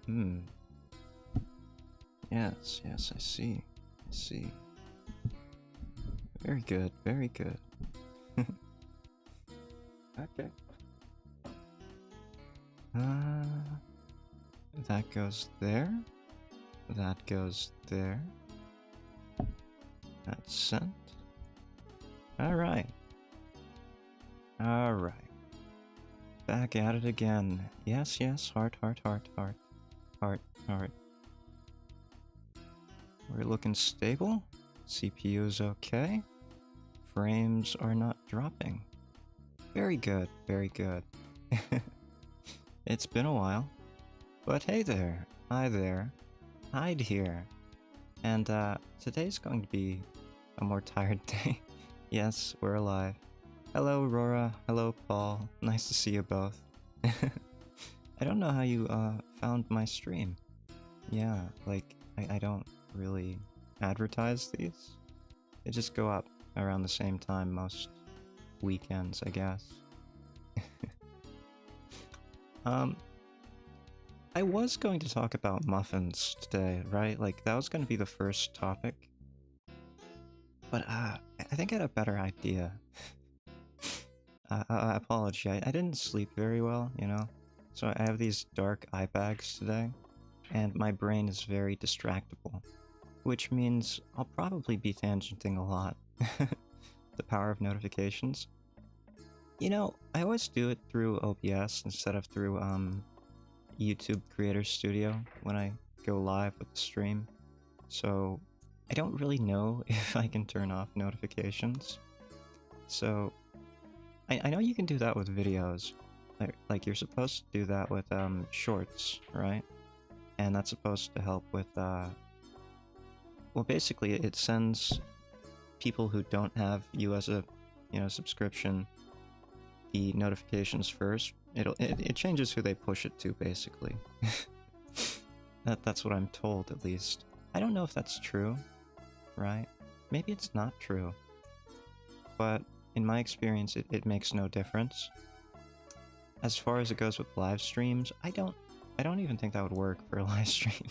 Hmm. Yes, yes, I see. I see. Very good, very good. Okay. That goes there. That goes there. That's sent. Alright. Alright. Back at it again. Yes, yes, heart, heart, heart, heart. Heart, heart. We're looking stable. CPU's okay. Frames are not dropping. Very good, very good. It's been a while. But hey there. Hi there. Hyde here. And today's going to be a more tired day. Yes, we're alive. Hello, Aurora. Hello, Paul. Nice to see you both. I don't know how you found my stream. Yeah, like, I don't really advertise these. They just go up around the same time most weekends, I guess. I was going to talk about muffins today, right? Like, that was going to be the first topic. But, I think I had a better idea. I apologize. I didn't sleep very well, you know? So I have these dark eye bags today, and my brain is very distractible. Which means I'll probably be tangenting a lot. The power of notifications. You know, I always do it through OBS instead of through, YouTube Creator Studio when I go live with the stream. So I don't really know if I can turn off notifications. So I know you can do that with videos. Like you're supposed to do that with shorts, right? And that's supposed to help with well, basically it sends people who don't have you as a, you know, subscription the notifications first. It changes who they push it to, basically. That's what I'm told, at least. I don't know if that's true, right? Maybe it's not true. But in my experience, it makes no difference. As far as it goes with live streams, I don't even think that would work for a live stream.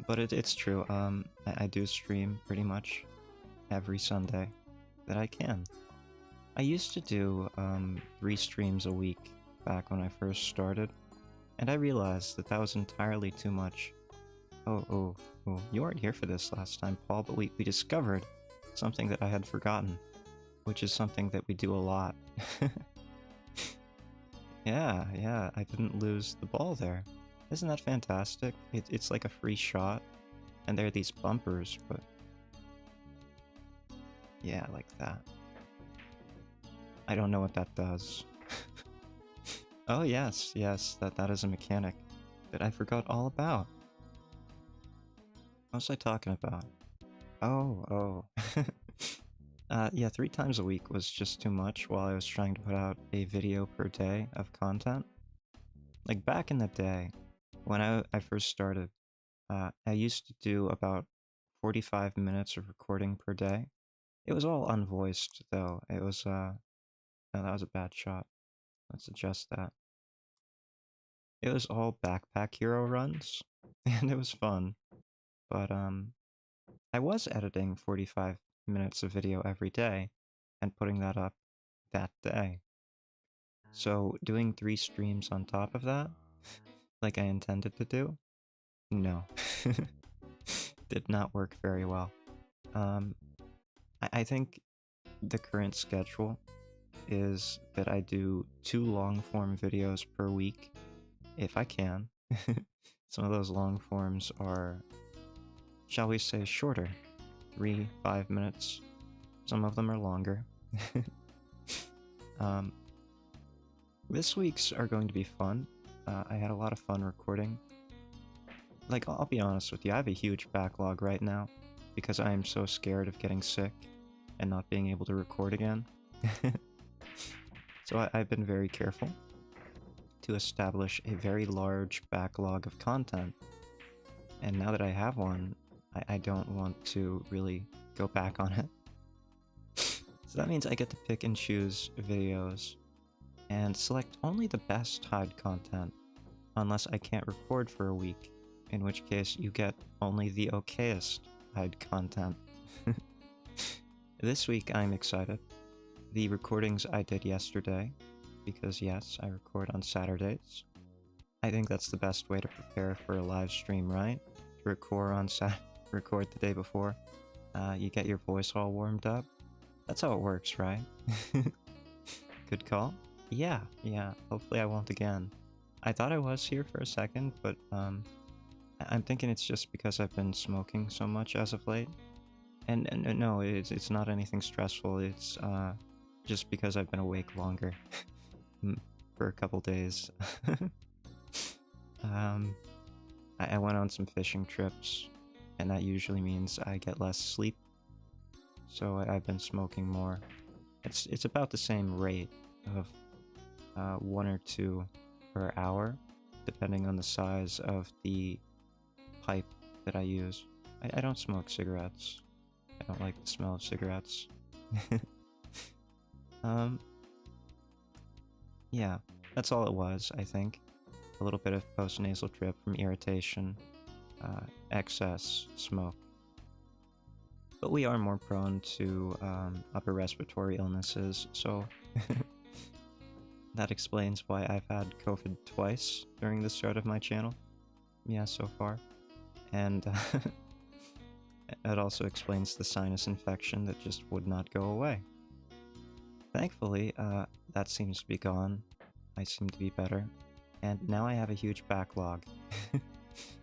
But it's true. I do stream pretty much every Sunday that I can. I used to do 3 streams a week back when I first started, and I realized that that was entirely too much. Oh, you weren't here for this last time, Paul, but we discovered something that I had forgotten, which is something that we do a lot. Yeah, I didn't lose the ball there. Isn't that fantastic? It's like a free shot, and there are these bumpers, but... yeah, like that. I don't know what that does. Oh yes, that is a mechanic that I forgot all about. What was I talking about? Oh. Yeah, 3 times a week was just too much while I was trying to put out a video per day of content. Like back in the day, when I first started, I used to do about 45 minutes of recording per day. It was all unvoiced, though. It was, no, that was a bad shot. Let's adjust that. It was all backpack hero runs, and it was fun. But, I was editing 45 minutes of video every day, and putting that up that day. So, doing 3 streams on top of that, like I intended to do, no. Did not work very well. I think the current schedule is that I do 2 long-form videos per week, if I can. Some of those long forms are, shall we say, shorter. 3-5 minutes. Some of them are longer. This week's are going to be fun. I had a lot of fun recording. Like, I'll be honest with you, I have a huge backlog right now because I am so scared of getting sick and not being able to record again. So I've been very careful to establish a very large backlog of content. And now that I have one, I don't want to really go back on it. So that means I get to pick and choose videos and select only the best Hyde content Unless I can't record for a week, in which case you get only the okayest Hyde content. This week I'm excited. The recordings I did yesterday, because yes, I record on Saturdays. I think that's the best way to prepare for a live stream, right? To record the day before. You get your voice all warmed up. That's how it works, right? Good call? Yeah. Hopefully I won't again. I thought I was here for a second, but I'm thinking it's just because I've been smoking so much as of late. And no, it's not anything stressful. It's just because I've been awake longer for a couple days. I went on some fishing trips, and that usually means I get less sleep. So I've been smoking more. It's about the same rate of 1 or 2 per hour, depending on the size of the pipe that I use. I don't smoke cigarettes. I don't like the smell of cigarettes. Yeah, that's all it was, I think. A little bit of post-nasal drip from irritation, excess smoke. But we are more prone to upper respiratory illnesses, so that explains why I've had COVID twice during the start of my channel. Yeah, so far. And it also explains the sinus infection that just would not go away. Thankfully, that seems to be gone. I seem to be better. And now I have a huge backlog.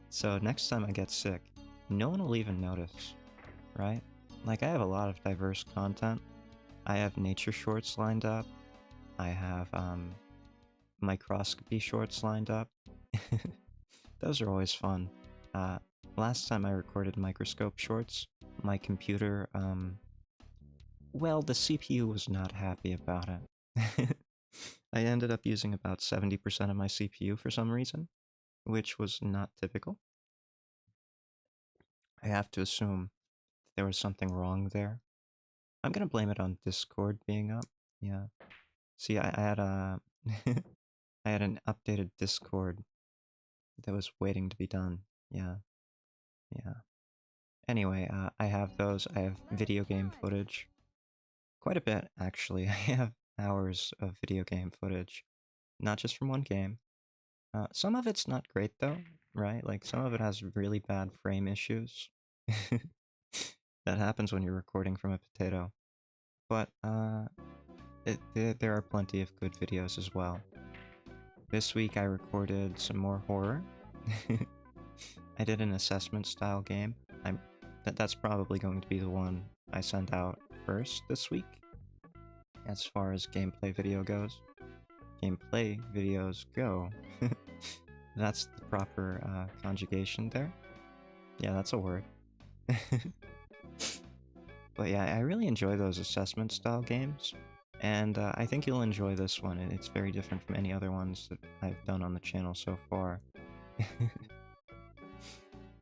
So next time I get sick, no one will even notice, right? Like, I have a lot of diverse content. I have nature shorts lined up. I have microscopy shorts lined up. Those are always fun. Last time I recorded microscope shorts, my computer, well, the CPU was not happy about it. I ended up using about 70% of my CPU for some reason, which was not typical. I have to assume there was something wrong there. I'm gonna blame it on Discord being up. Yeah. See, I had a I had an updated Discord that was waiting to be done. Yeah. Anyway, I have those. I have video game footage. Quite a bit, actually. I have hours of video game footage. Not just from one game. Some of it's not great, though, right? Like, some of it has really bad frame issues. That happens when you're recording from a potato. But, there are plenty of good videos as well. This week I recorded some more horror. I did an assessment-style game. That's probably going to be the one I send out first this week, as far as gameplay videos go. That's the proper conjugation there. Yeah, that's a word. But yeah, I really enjoy those assessment style games, and I think you'll enjoy this one. It's very different from any other ones that I've done on the channel so far.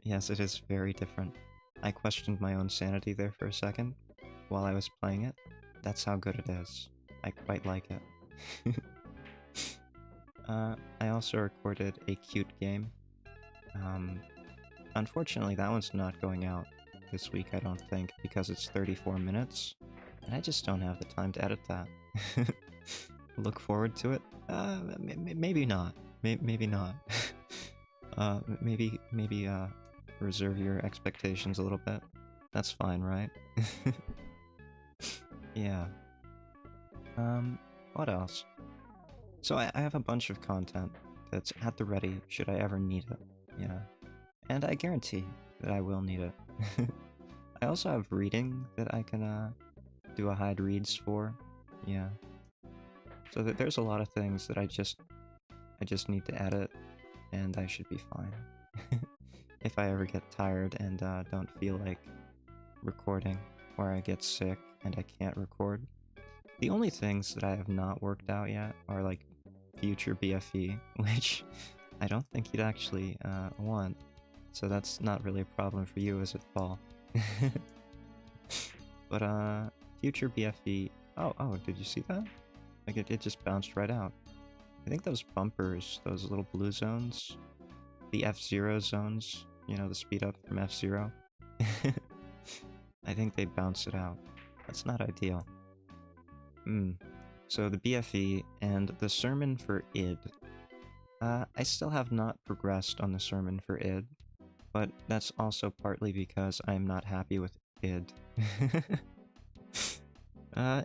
Yes, it is very different. I questioned my own sanity there for a second while I was playing it. That's how good it is. I quite like it. I also recorded a cute game. Unfortunately, that one's not going out this week, I don't think, because it's 34 minutes, and I just don't have the time to edit that. Look forward to it? Maybe not. Maybe not. Maybe reserve your expectations a little bit. That's fine, right? Yeah. What else? So I have a bunch of content that's at the ready should I ever need it. Yeah. And I guarantee that I will need it. I also have reading that I can do a Hyde reads for. Yeah. So there's a lot of things that I just need to edit, and I should be fine. If I ever get tired and don't feel like recording, or I get sick and I can't record. The only things that I have not worked out yet are like future BFE, which I don't think you'd actually want. So that's not really a problem for you, is it, Paul? But future BFE. Oh, did you see that? Like it just bounced right out. I think those bumpers, those little blue zones, the F-Zero zones, you know, the speed up from F-Zero, I think they bounce it out. That's not ideal. So the BFE and the sermon for id. I still have not progressed on the sermon for id, but that's also partly because I'm not happy with id. Yeah,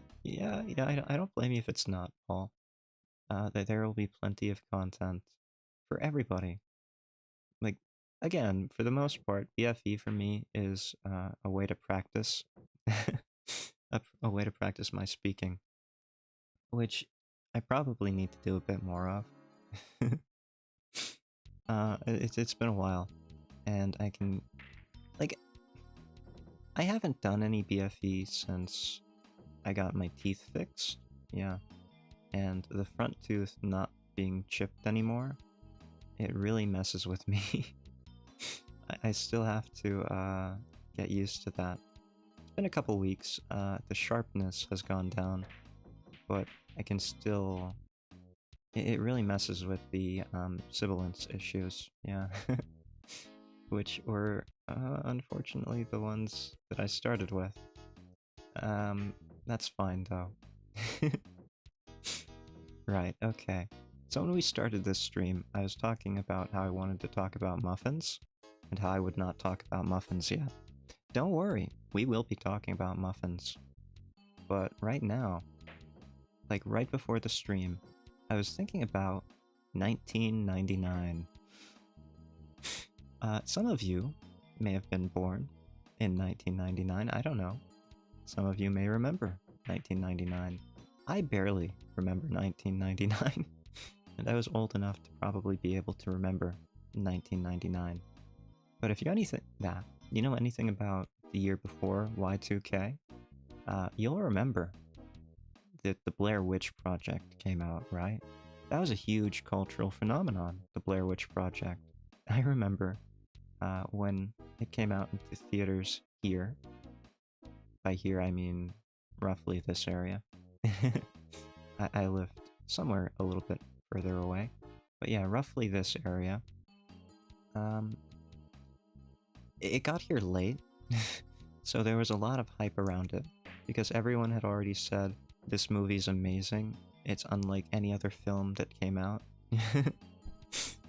I don't blame you if it's not, Paul. There will be plenty of content for everybody. Like, again, for the most part, BFE for me is a way to practice, a way to practice my speaking, which I probably need to do a bit more of. It's been a while, and I can, like, I haven't done any BFE since I got my teeth fixed, yeah, and the front tooth not being chipped anymore, it really messes with me. I still have to get used to that. It's been a couple weeks, the sharpness has gone down, but I can still... It really messes with the sibilance issues, yeah. Which were, unfortunately, the ones that I started with. That's fine, though. Right, okay. So when we started this stream, I was talking about how I wanted to talk about muffins, and how I would not talk about muffins yet. Don't worry, we will be talking about muffins. But right now, like right before the stream, I was thinking about 1999. Some of you may have been born in 1999, I don't know. Some of you may remember 1999. I barely remember 1999, and I was old enough to probably be able to remember 1999. But if you know anything about the year before Y2K, you'll remember that the Blair Witch Project came out, right? That was a huge cultural phenomenon, the Blair Witch Project. I remember when it came out into theaters here. By here, I mean roughly this area. I lived somewhere a little bit further away. But yeah, roughly this area. It got here late, so there was a lot of hype around it, because everyone had already said, this movie's amazing, it's unlike any other film that came out.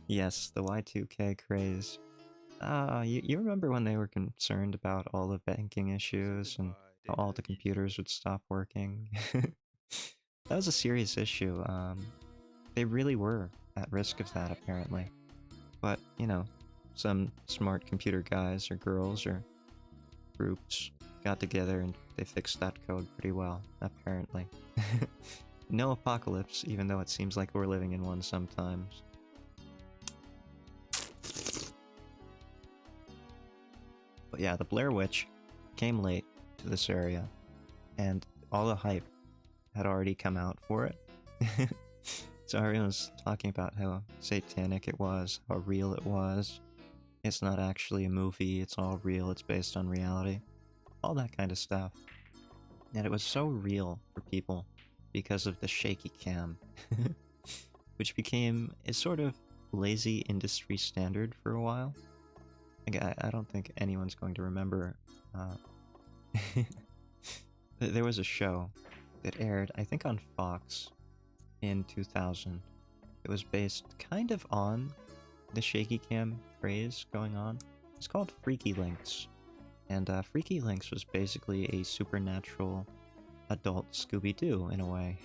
Yes, the Y2K craze. You remember when they were concerned about all the banking issues and how all the computers would stop working? That was a serious issue. They really were at risk of that, apparently. But, you know, some smart computer guys or girls or groups got together and they fixed that code pretty well, apparently. No apocalypse, even though it seems like we're living in one sometimes. But yeah, the Blair Witch came late to this area, and all the hype had already come out for it. So everyone was talking about how satanic it was, how real it was. It's not actually a movie, it's all real, it's based on reality. All that kind of stuff. And it was so real for people because of the shaky cam. Which became a sort of lazy industry standard for a while. Like, I don't think anyone's going to remember. There was a show that aired, I think on Fox, in 2000. It was based kind of on the shaky cam craze going on. It's called Freaky Links. And Freaky Links was basically a supernatural adult Scooby-Doo, in a way.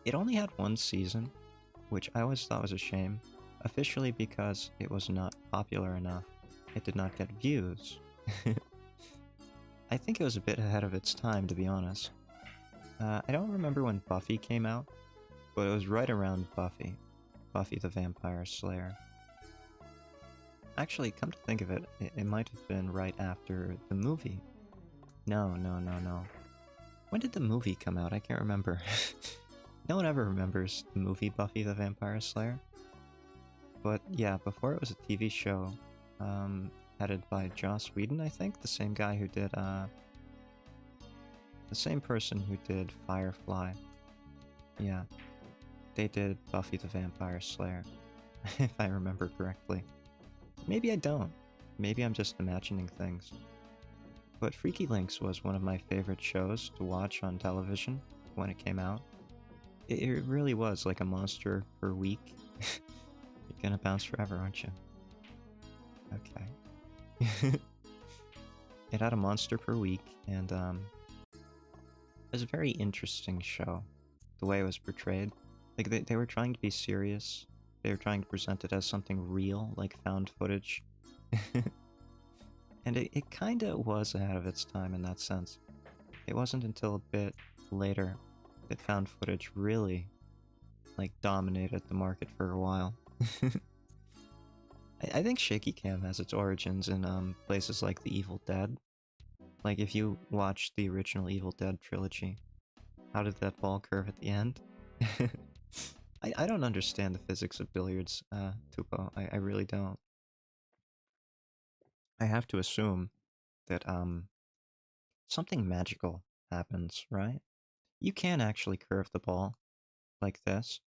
It only had one season, which I always thought was a shame, officially because it was not popular enough. It did not get views. I think it was a bit ahead of its time, to be honest. I don't remember when Buffy came out, but it was right around Buffy. Buffy the Vampire Slayer. Actually, come to think of it, it might have been right after the movie. No. When did the movie come out? I can't remember. No one ever remembers the movie Buffy the Vampire Slayer. But yeah, before it was a TV show, headed by Joss Whedon, I think? The same guy who did, the same person who did Firefly. Yeah, they did Buffy the Vampire Slayer, if I remember correctly. Maybe I don't. Maybe I'm just imagining things. But Freaky Links was one of my favorite shows to watch on television when it came out. It really was like a monster per week. You're gonna bounce forever, aren't you? Okay. It had a monster per week, and it was a very interesting show. The way it was portrayed. Like, they were trying to be serious. They were trying to present it as something real, like found footage. And it kinda was ahead of its time in that sense. It wasn't until a bit later that found footage really, like, dominated the market for a while. I think shaky cam has its origins in places like The Evil Dead. Like, if you watch the original Evil Dead trilogy, how did that ball curve at the end? I don't understand the physics of billiards, Tupo. I really don't. I have to assume that, something magical happens, right? You can actually curve the ball like this.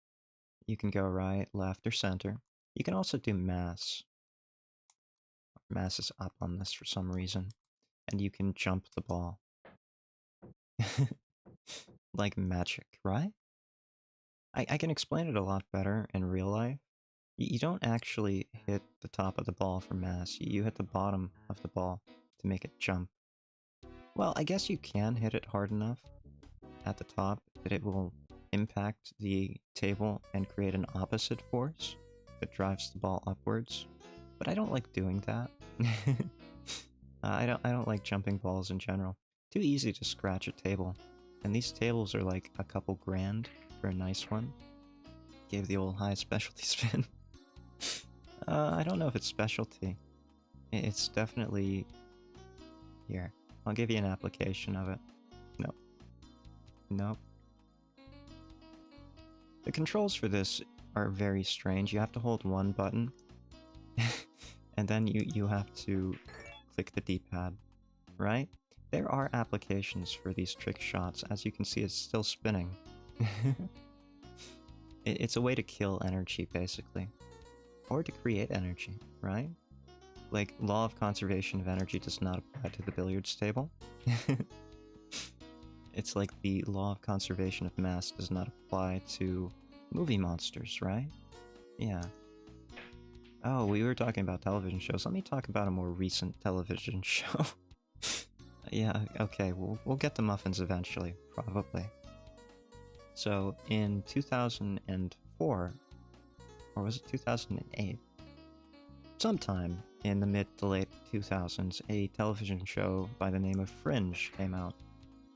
You can go right, left, or center. You can also do mass. Mass is up on this for some reason. And you can jump the ball. Like magic, right? I can explain it a lot better in real life. You don't actually hit the top of the ball for mass. You hit the bottom of the ball to make it jump. Well, I guess you can hit it hard enough at the top that it will impact the table and create an opposite force that drives the ball upwards. But I don't like doing that. I don't like jumping balls in general. Too easy to scratch a table. And these tables are like a couple grand for a nice one. Gave the old high specialty spin. I don't know if it's specialty. It's definitely... Here, I'll give you an application of it. Nope. Nope. The controls for this are very strange. You have to hold one button, and then you have to click the D-pad, right? There are applications for these trick shots. As you can see, it's still spinning. It's a way to kill energy, basically. Or to create energy, right? Like, law of conservation of energy does not apply to the billiards table. It's like the law of conservation of mass does not apply to movie monsters, right? Yeah. Oh, we were talking about television shows. Let me talk about a more recent television show. Yeah, okay, we'll get the muffins eventually, probably. So, in 2004, or was it 2008? Sometime in the mid to late 2000s, a television show by the name of Fringe came out.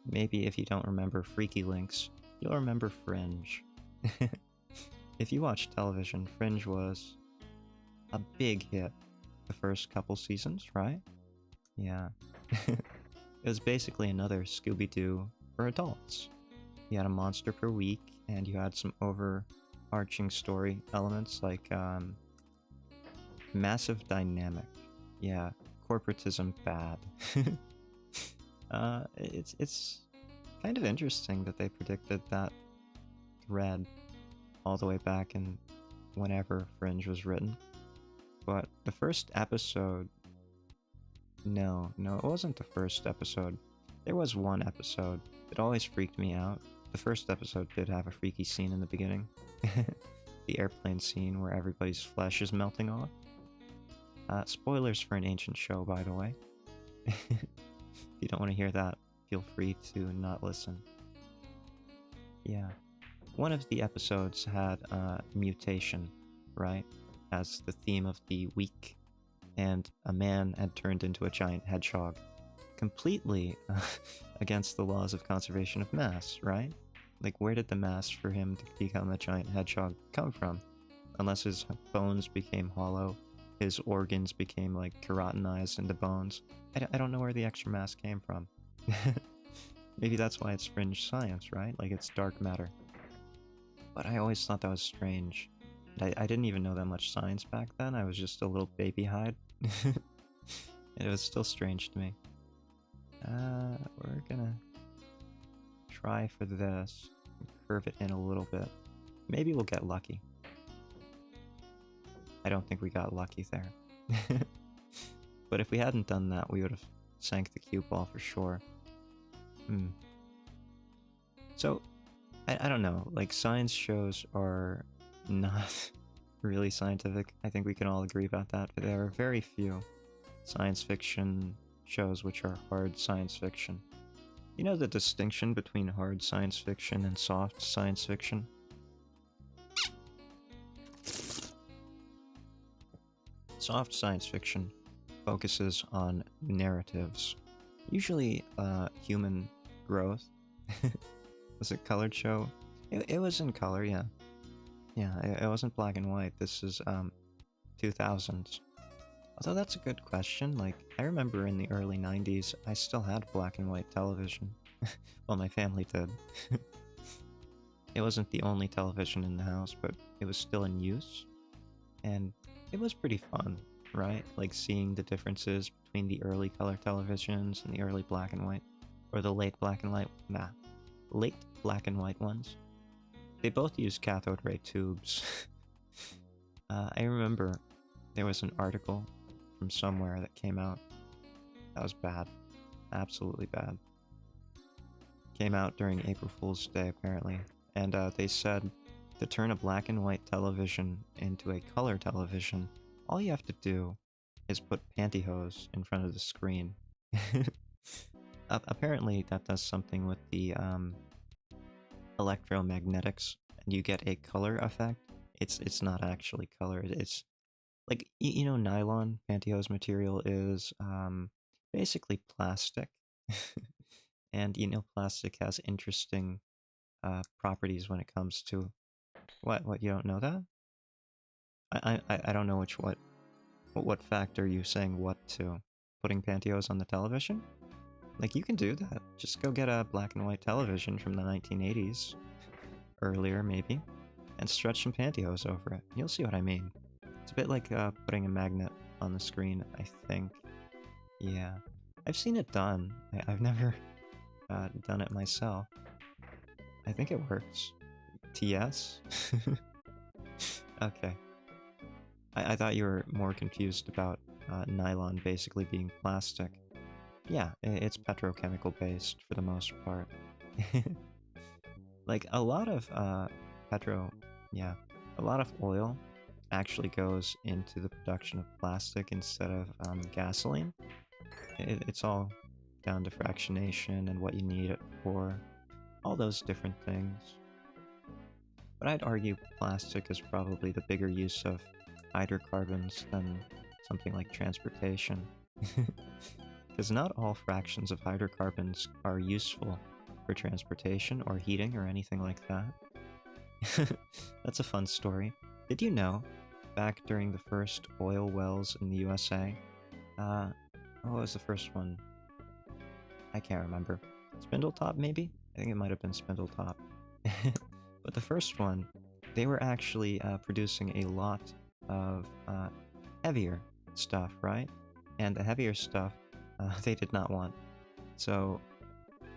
Maybe if you don't remember Freaky Links, you'll remember Fringe. If you watch television, Fringe was a big hit the first couple seasons, right? Yeah. It was basically another Scooby-Doo for adults. You had a monster per week, and you had some overarching story elements like massive dynamic. Yeah, corporatism bad. It's kind of interesting that they predicted that thread all the way back in whenever Fringe was written. But the first episode... No, it wasn't the first episode. There was one episode that always freaked me out. The first episode did have a freaky scene in the beginning. The airplane scene where everybody's flesh is melting off. Spoilers for an ancient show, by the way. If you don't want to hear that, feel free to not listen. Yeah. One of the episodes had mutation, right? As the theme of the week. And a man had turned into a giant hedgehog. Completely against the laws of conservation of mass, right? Like, where did the mass for him to become a giant hedgehog come from? Unless his bones became hollow, his organs became, like, keratinized into bones. I don't know where the extra mass came from. Maybe that's why it's fringe science, right? Like, it's dark matter. But I always thought that was strange. I didn't even know that much science back then. I was just a little baby Hyde. It was still strange to me. We're gonna try for this. curve it in a little bit. Maybe we'll get lucky. I don't think we got lucky there. But if we hadn't done that, we would have sank the cue ball for sure. So, I don't know, like, science shows are not really scientific. I think we can all agree about that, but there are very few science fiction shows which are hard science fiction. You know the distinction between hard science fiction and soft science fiction? Soft science fiction focuses on narratives, usually human growth. Was it colored show? It was in color, yeah. Yeah, it wasn't black and white. This is 2000s. Although that's a good question. Like, I remember in the early 90s, I still had black and white television. Well, my family did. It wasn't the only television in the house, but it was still in use. And it was pretty fun, right? Like, seeing the differences between the early color televisions and the early black and white. Or the late black and white. Late black and white ones. They both use cathode ray tubes. I remember there was an article from somewhere that came out. That was bad. Absolutely bad. Came out during April Fool's Day, apparently. And they said, to turn a black and white television into a color television, all you have to do is put pantyhose in front of the screen. Apparently, that does something with the electromagnetics, and you get a color effect. It's not actually color. It's like, you know, nylon pantyhose material is basically plastic, and you know, plastic has interesting properties when it comes to what you don't know that? I don't know what fact are you saying what to? Putting pantyhose on the television? Like, you can do that. Just go get a black and white television from the 1980s, earlier maybe, and stretch some pantyhose over it. You'll see what I mean. It's a bit like putting a magnet on the screen, I think. Yeah. I've seen it done. I've never done it myself. I think it works. TS? Okay. I thought you were more confused about nylon basically being plastic. Yeah, it's petrochemical based for the most part. Like, a lot of a lot of oil actually goes into the production of plastic instead of gasoline. It's all down to fractionation and what you need it for, all those different things. But I'd argue plastic is probably the bigger use of hydrocarbons than something like transportation. Because not all fractions of hydrocarbons are useful for transportation or heating or anything like that. That's a fun story. Did you know, back during the first oil wells in the USA, what was the first one? I can't remember. Spindletop, maybe? I think it might have been Spindletop. But the first one, they were actually producing a lot of heavier stuff, right? And the heavier stuff they did not want. So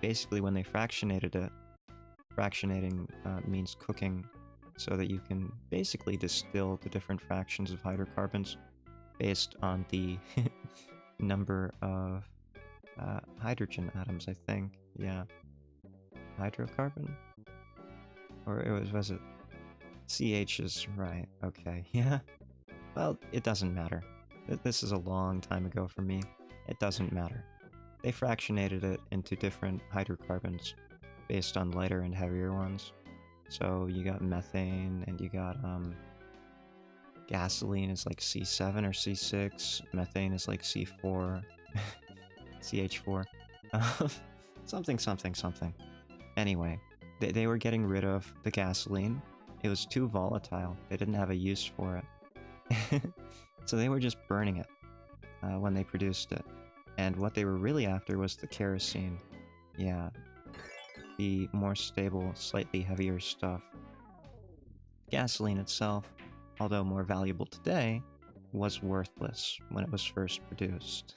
basically when they fractionated it, fractionating means cooking so that you can basically distill the different fractions of hydrocarbons based on the number of hydrogen atoms, I think. Yeah. Hydrocarbon? Or was it? CH is right. Okay, yeah. Well, it doesn't matter. This is a long time ago for me. It doesn't matter. They fractionated it into different hydrocarbons based on lighter and heavier ones. So you got methane, and you got gasoline is like C7 or C6. Methane is like C4. CH4. Something. Anyway, they were getting rid of the gasoline. It was too volatile. They didn't have a use for it. So they were just burning it when they produced it. And what they were really after was the kerosene. Yeah. The more stable, slightly heavier stuff. Gasoline itself, although more valuable today, was worthless when it was first produced.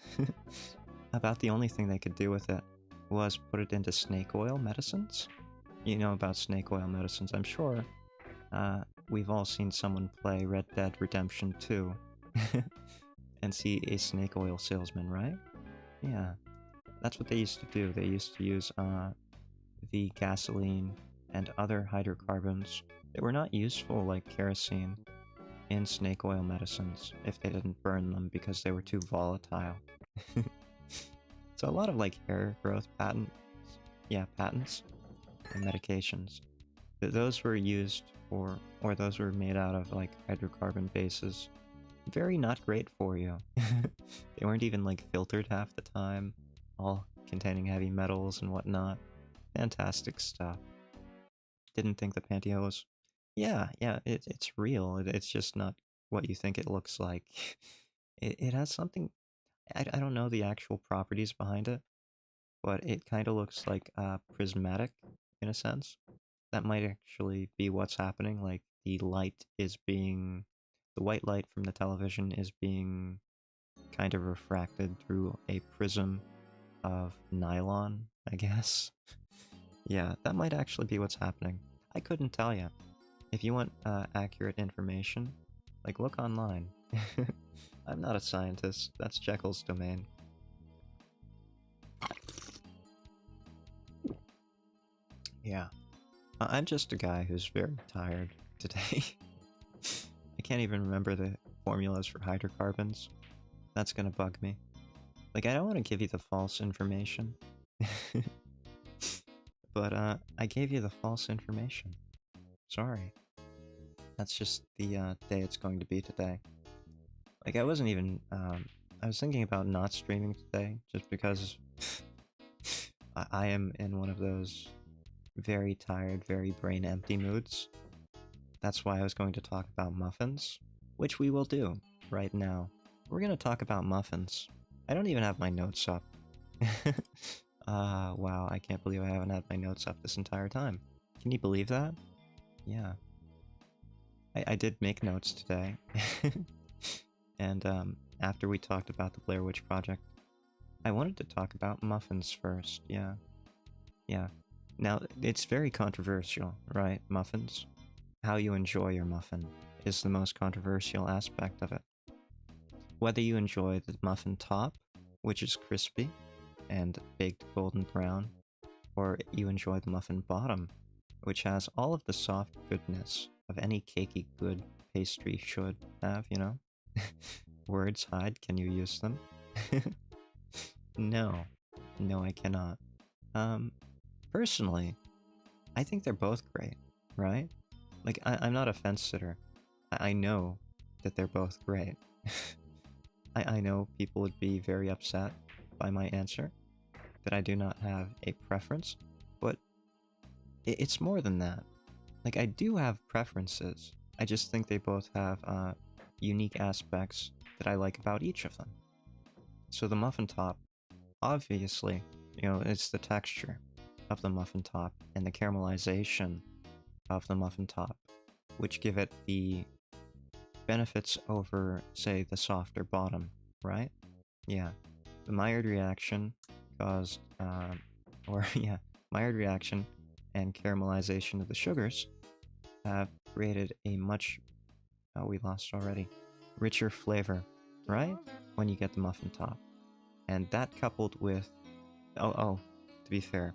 About the only thing they could do with it was put it into snake oil medicines. you know about snake oil medicines. I'm sure we've all seen someone play Red Dead Redemption 2 and see a snake oil salesman, right? Yeah, that's what they used to do. They used to use the gasoline and other hydrocarbons that were not useful, like kerosene, in snake oil medicines if they didn't burn them because they were too volatile. So a lot of like hair growth patents and medications. Those were used for, or those were made out of like hydrocarbon bases. Very not great for you. They weren't even like filtered half the time, all containing heavy metals and whatnot. Fantastic stuff. Didn't think the pantyhose. Yeah, it's real. It's just not what you think it looks like. It has something. I don't know the actual properties behind it, but it kind of looks like prismatic in a sense. That might actually be what's happening. Like the white light from the television is being kind of refracted through a prism of nylon, I guess. Yeah, that might actually be what's happening. I couldn't tell you. If you want accurate information, like look online. I'm not a scientist. That's Jekyll's domain. Yeah. I'm just a guy who's very tired today. I can't even remember the formulas for hydrocarbons. That's gonna bug me. Like, I don't want to give you the false information. But, I gave you the false information. Sorry. That's just the, day it's going to be today. Like, I wasn't even, I was thinking about not streaming today, just because I am in one of those very tired, very brain empty moods. That's why I was going to talk about muffins, which we will do right now. We're going to talk about muffins. I don't even have my notes up. Wow, I can't believe I haven't had my notes up this entire time. Can you believe that? Yeah. I did make notes today. And, after we talked about the Blair Witch Project, I wanted to talk about muffins first, yeah. Yeah. Now, it's very controversial, right, muffins? How you enjoy your muffin is the most controversial aspect of it. Whether you enjoy the muffin top, which is crispy and baked golden brown, or you enjoy the muffin bottom, which has all of the soft goodness of any cakey good pastry should have, you know? Words, Hyde, can you use them? No. No, I cannot. Personally, I think they're both great, right? Like, I'm not a fence sitter. I know that they're both great. I know people would be very upset by my answer, that I do not have a preference, but it's more than that. Like, I do have preferences. I just think they both have unique aspects that I like about each of them. So the muffin top, obviously, you know, it's the texture of the muffin top and the caramelization of the muffin top, which give it the benefits over, say, the softer bottom, right? Yeah. The Maillard reaction caused, yeah, Maillard reaction and caramelization of the sugars have created a much, oh, we lost already, richer flavor, right? When you get the muffin top. And that coupled with, to be fair,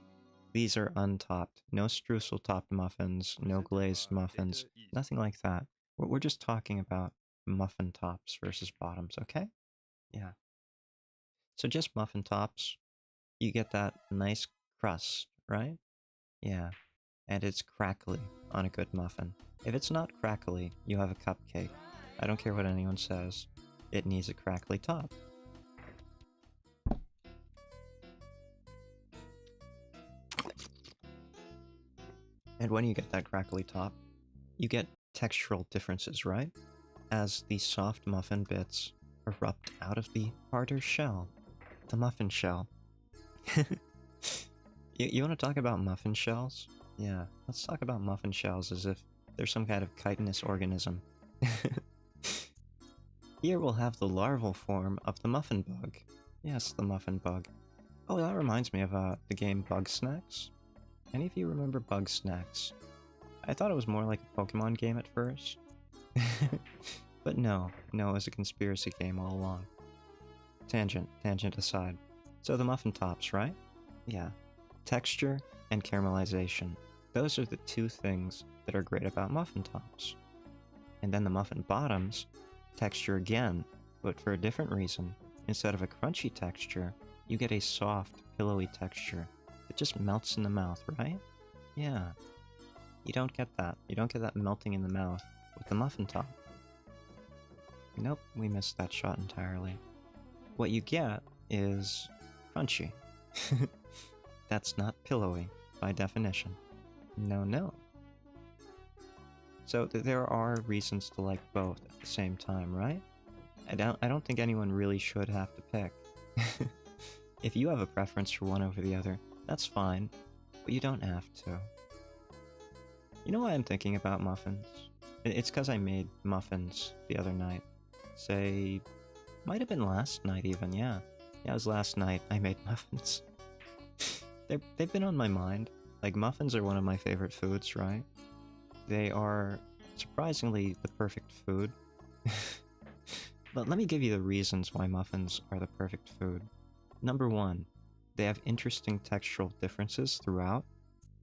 these are untopped. No streusel topped muffins, no glazed muffins, nothing like that. We're just talking about muffin tops versus bottoms, okay? Yeah. So just muffin tops, you get that nice crust, right? Yeah. And it's crackly on a good muffin. If it's not crackly, you have a cupcake. I don't care what anyone says. It needs a crackly top. And when you get that crackly top, you get textural differences, right? As the soft muffin bits erupt out of the harder shell, the muffin shell. You want to talk about muffin shells? Yeah, let's talk about muffin shells as if they're some kind of chitinous organism. Here we'll have the larval form of the muffin bug. Yes, the muffin bug. Oh, that reminds me of the game Bug Snacks. Any of you remember Bug Snacks? I thought it was more like a Pokemon game at first. But no, it was a conspiracy game all along. Tangent aside. So the muffin tops, right? Yeah. Texture and caramelization. Those are the two things that are great about muffin tops. And then the muffin bottoms, texture again, but for a different reason. Instead of a crunchy texture, you get a soft, pillowy texture that just melts in the mouth, right? Yeah. You don't get that. You don't get that melting in the mouth with the muffin top. Nope, we missed that shot entirely. What you get is crunchy. That's not pillowy, by definition. No. So there are reasons to like both at the same time, right? I don't think anyone really should have to pick. If you have a preference for one over the other, that's fine, but you don't have to. You know why I'm thinking about muffins? It's because I made muffins the other night. Say, might have been last night even, yeah. Yeah, it was last night I made muffins. They've been on my mind. Like, muffins are one of my favorite foods, right? They are surprisingly the perfect food. But let me give you the reasons why muffins are the perfect food. Number one, they have interesting textural differences throughout.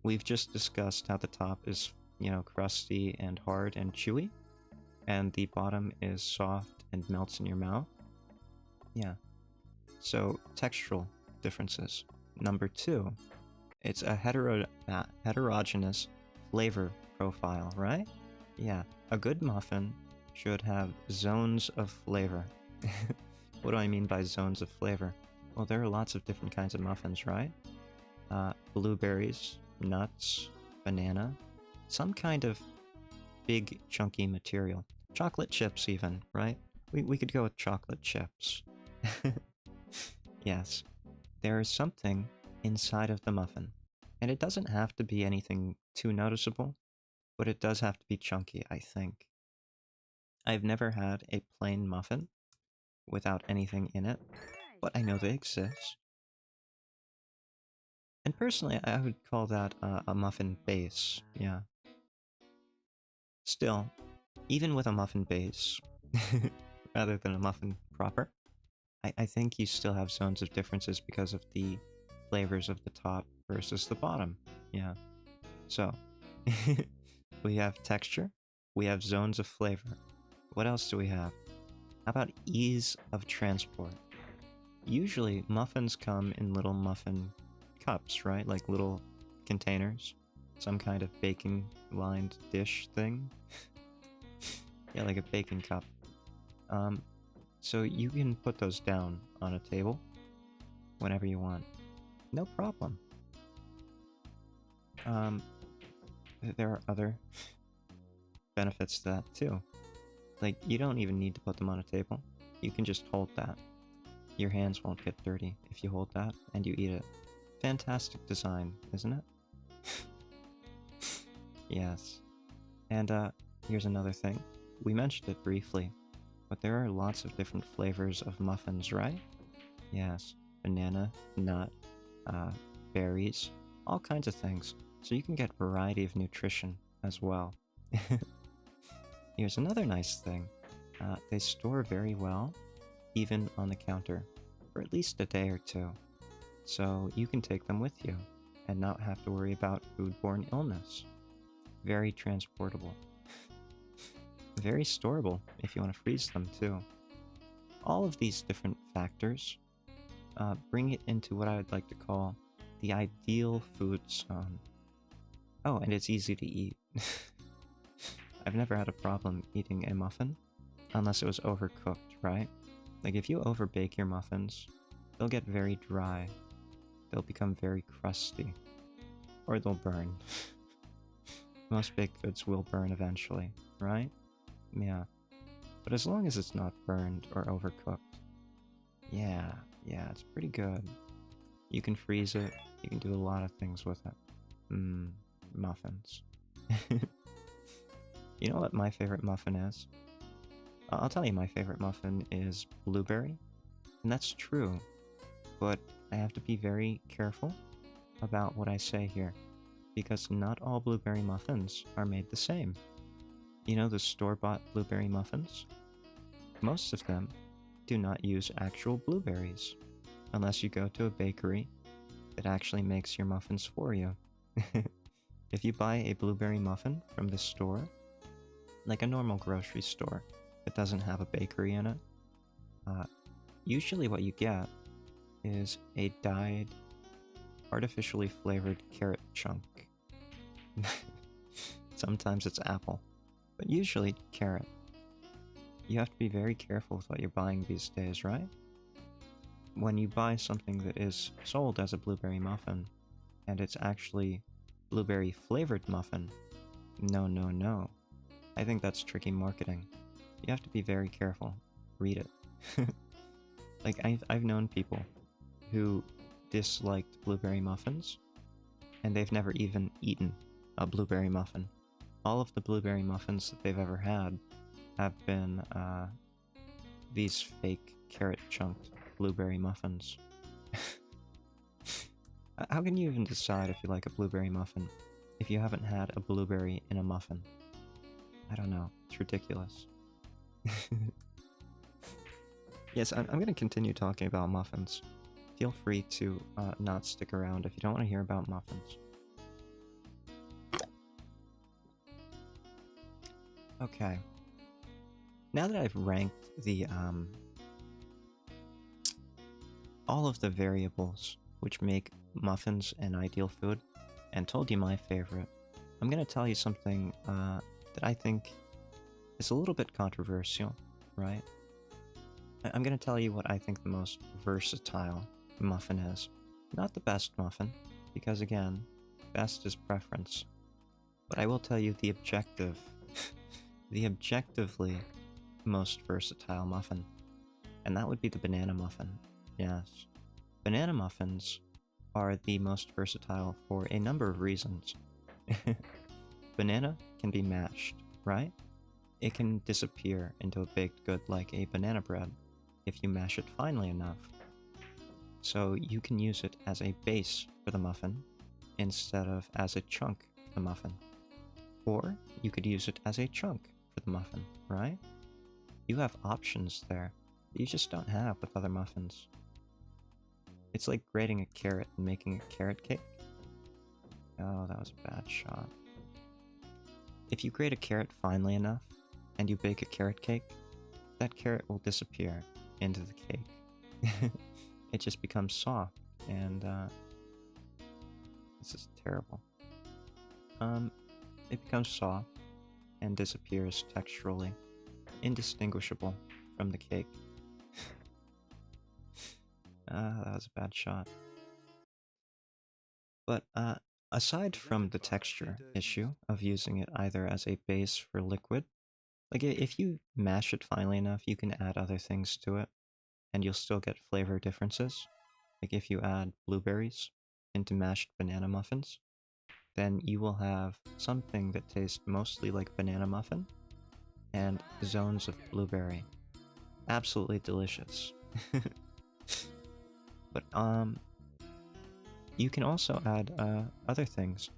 We've just discussed how the top is, crusty and hard and chewy, and the bottom is soft and melts in your mouth. Yeah. So, textural differences. Number two, it's a heterogeneous flavor profile, right? Yeah, a good muffin should have zones of flavor. What do I mean by zones of flavor? Well, there are lots of different kinds of muffins, right? Blueberries, nuts, banana, some kind of big chunky material. Chocolate chips even, right? We could go with chocolate chips. Yes, there is something inside of the muffin. And it doesn't have to be anything too noticeable, but it does have to be chunky, I think. I've never had a plain muffin without anything in it, but I know they exist. And personally, I would call that a muffin base, yeah. Still, even with a muffin base, rather than a muffin proper, I think you still have zones of differences because of the flavors of the top versus the bottom, yeah. So, we have texture, we have zones of flavor. What else do we have? How about ease of transport? Usually, muffins come in little muffin cups, right? Like little containers. Some kind of baking-lined dish thing. Yeah, like a baking cup. So you can put those down on a table whenever you want. No problem. There are other benefits to that too. Like, you don't even need to put them on a table. You can just hold that. Your hands won't get dirty if you hold that and you eat it. Fantastic design, isn't it? Yes. And here's another thing. We mentioned it briefly, but there are lots of different flavors of muffins, right? Yes. Banana, nut, berries, all kinds of things. So you can get variety of nutrition as well. Here's another nice thing. They store very well, even on the counter, for at least a day or two. So you can take them with you and not have to worry about foodborne illness. Very transportable. Very storable if you want to freeze them too. All of these different factors bring it into what I would like to call the ideal food zone. Oh, and it's easy to eat. I've never had a problem eating a muffin, unless it was overcooked, right? Like, if you overbake your muffins, they'll get very dry. They'll become very crusty. Or they'll burn. Most baked goods will burn eventually, right? Yeah. But as long as it's not burned or overcooked, yeah, it's pretty good. You can freeze it, you can do a lot of things with it. Muffins. You know what my favorite muffin is? I'll tell you my favorite muffin is blueberry. And that's true. But I have to be very careful about what I say here. because not all blueberry muffins are made the same. You know the store-bought blueberry muffins? Most of them do not use actual blueberries, unless you go to a bakery that actually makes your muffins for you. If you buy a blueberry muffin from the store, like a normal grocery store that doesn't have a bakery in it, usually what you get is a dyed, artificially flavored carrot chunk. Sometimes it's apple, but usually carrot. You have to be very careful with what you're buying these days, right? When you buy something that is sold as a blueberry muffin, and it's actually blueberry flavored muffin, no, no, no. I think that's tricky marketing. You have to be very careful. Read it. Like, I've known people who disliked blueberry muffins, and they've never even eaten a blueberry muffin. All of the blueberry muffins that they've ever had have been these fake carrot chunked blueberry muffins. How can you even decide if you like a blueberry muffin if you haven't had a blueberry in a muffin? I don't know. It's ridiculous. Yes, I'm going to continue talking about muffins. Feel free to not stick around if you don't want to hear about muffins. Okay. Now that I've ranked the all of the variables which make muffins an ideal food, and told you my favorite, I'm going to tell you something that I think is a little bit controversial, right? I'm going to tell you what I think the most versatile muffin is. Not the best muffin, because again, best is preference. But I will tell you the objective, the objectively most versatile muffin. And that would be the banana muffin. Yes. Banana muffins are the most versatile for a number of reasons. Banana can be mashed, right? It can disappear into a baked good like a banana bread if you mash it finely enough. So you can use it as a base for the muffin instead of as a chunk for the muffin. Or you could use it as a chunk for the muffin, right? You have options there that you just don't have with other muffins. It's like grating a carrot and making a carrot cake. Oh, that was a bad shot. If you grate a carrot finely enough and you bake a carrot cake, that carrot will disappear into the cake. It just becomes soft, and this is terrible. It becomes soft and disappears texturally, indistinguishable from the cake. That was a bad shot. But aside from the texture issue of using it either as a base for liquid, like if you mash it finely enough, you can add other things to it, and you'll still get flavor differences. Like if you add blueberries into mashed banana muffins, then you will have something that tastes mostly like banana muffin and zones of blueberry. Absolutely delicious. But you can also add other things,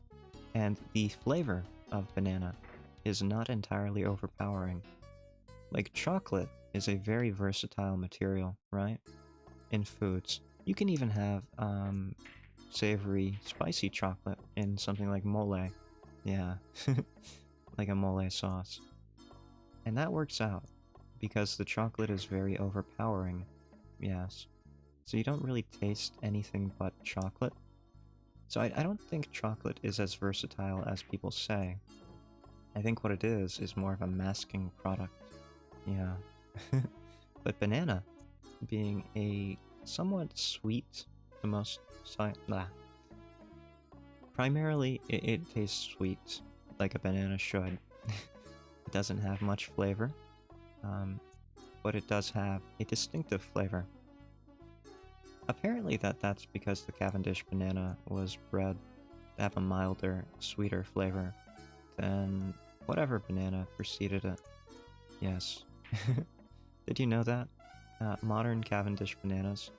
and the flavor of banana is not entirely overpowering. Like chocolate is a very versatile material, right? In foods. You can even have savory, spicy chocolate in something like mole. Yeah, like a mole sauce. And that works out, because the chocolate is very overpowering, yes. So you don't really taste anything but chocolate. So I don't think chocolate is as versatile as people say. I think what it is more of a masking product. Yeah. But banana, being a somewhat sweet, the most... Primarily, it tastes sweet, like a banana should. It doesn't have much flavor, but it does have a distinctive flavor. Apparently that's because the Cavendish banana was bred to have a milder, sweeter flavor than whatever banana preceded it. Yes. Did you know that? Modern Cavendish bananas,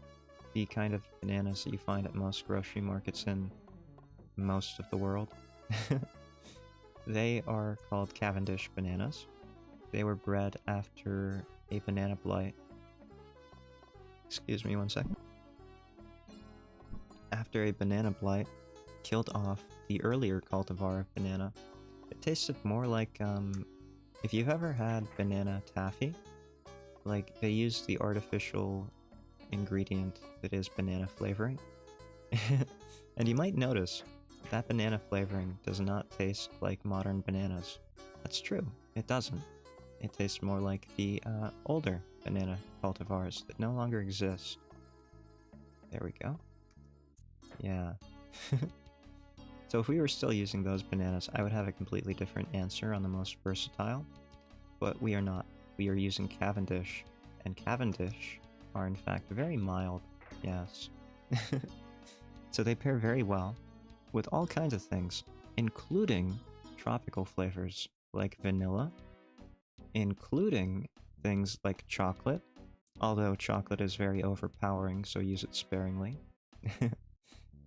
the kind of bananas that you find at most grocery markets in most of the world, They are called Cavendish bananas. They were bred after a banana blight. Excuse me 1 second. After a banana blight killed off the earlier cultivar of banana, it tasted more like, if you've ever had banana taffy, like, they use the artificial ingredient that is banana flavoring. And you might notice that banana flavoring does not taste like modern bananas. That's true, it doesn't. It tastes more like the older banana cultivars that no longer exist. There we go. Yeah. So if we were still using those bananas, I would have a completely different answer on the most versatile. But we are not. We are using Cavendish, and Cavendish are in fact very mild, yes. So they pair very well with all kinds of things, including tropical flavors like vanilla, including things like chocolate, although chocolate is very overpowering, so use it sparingly.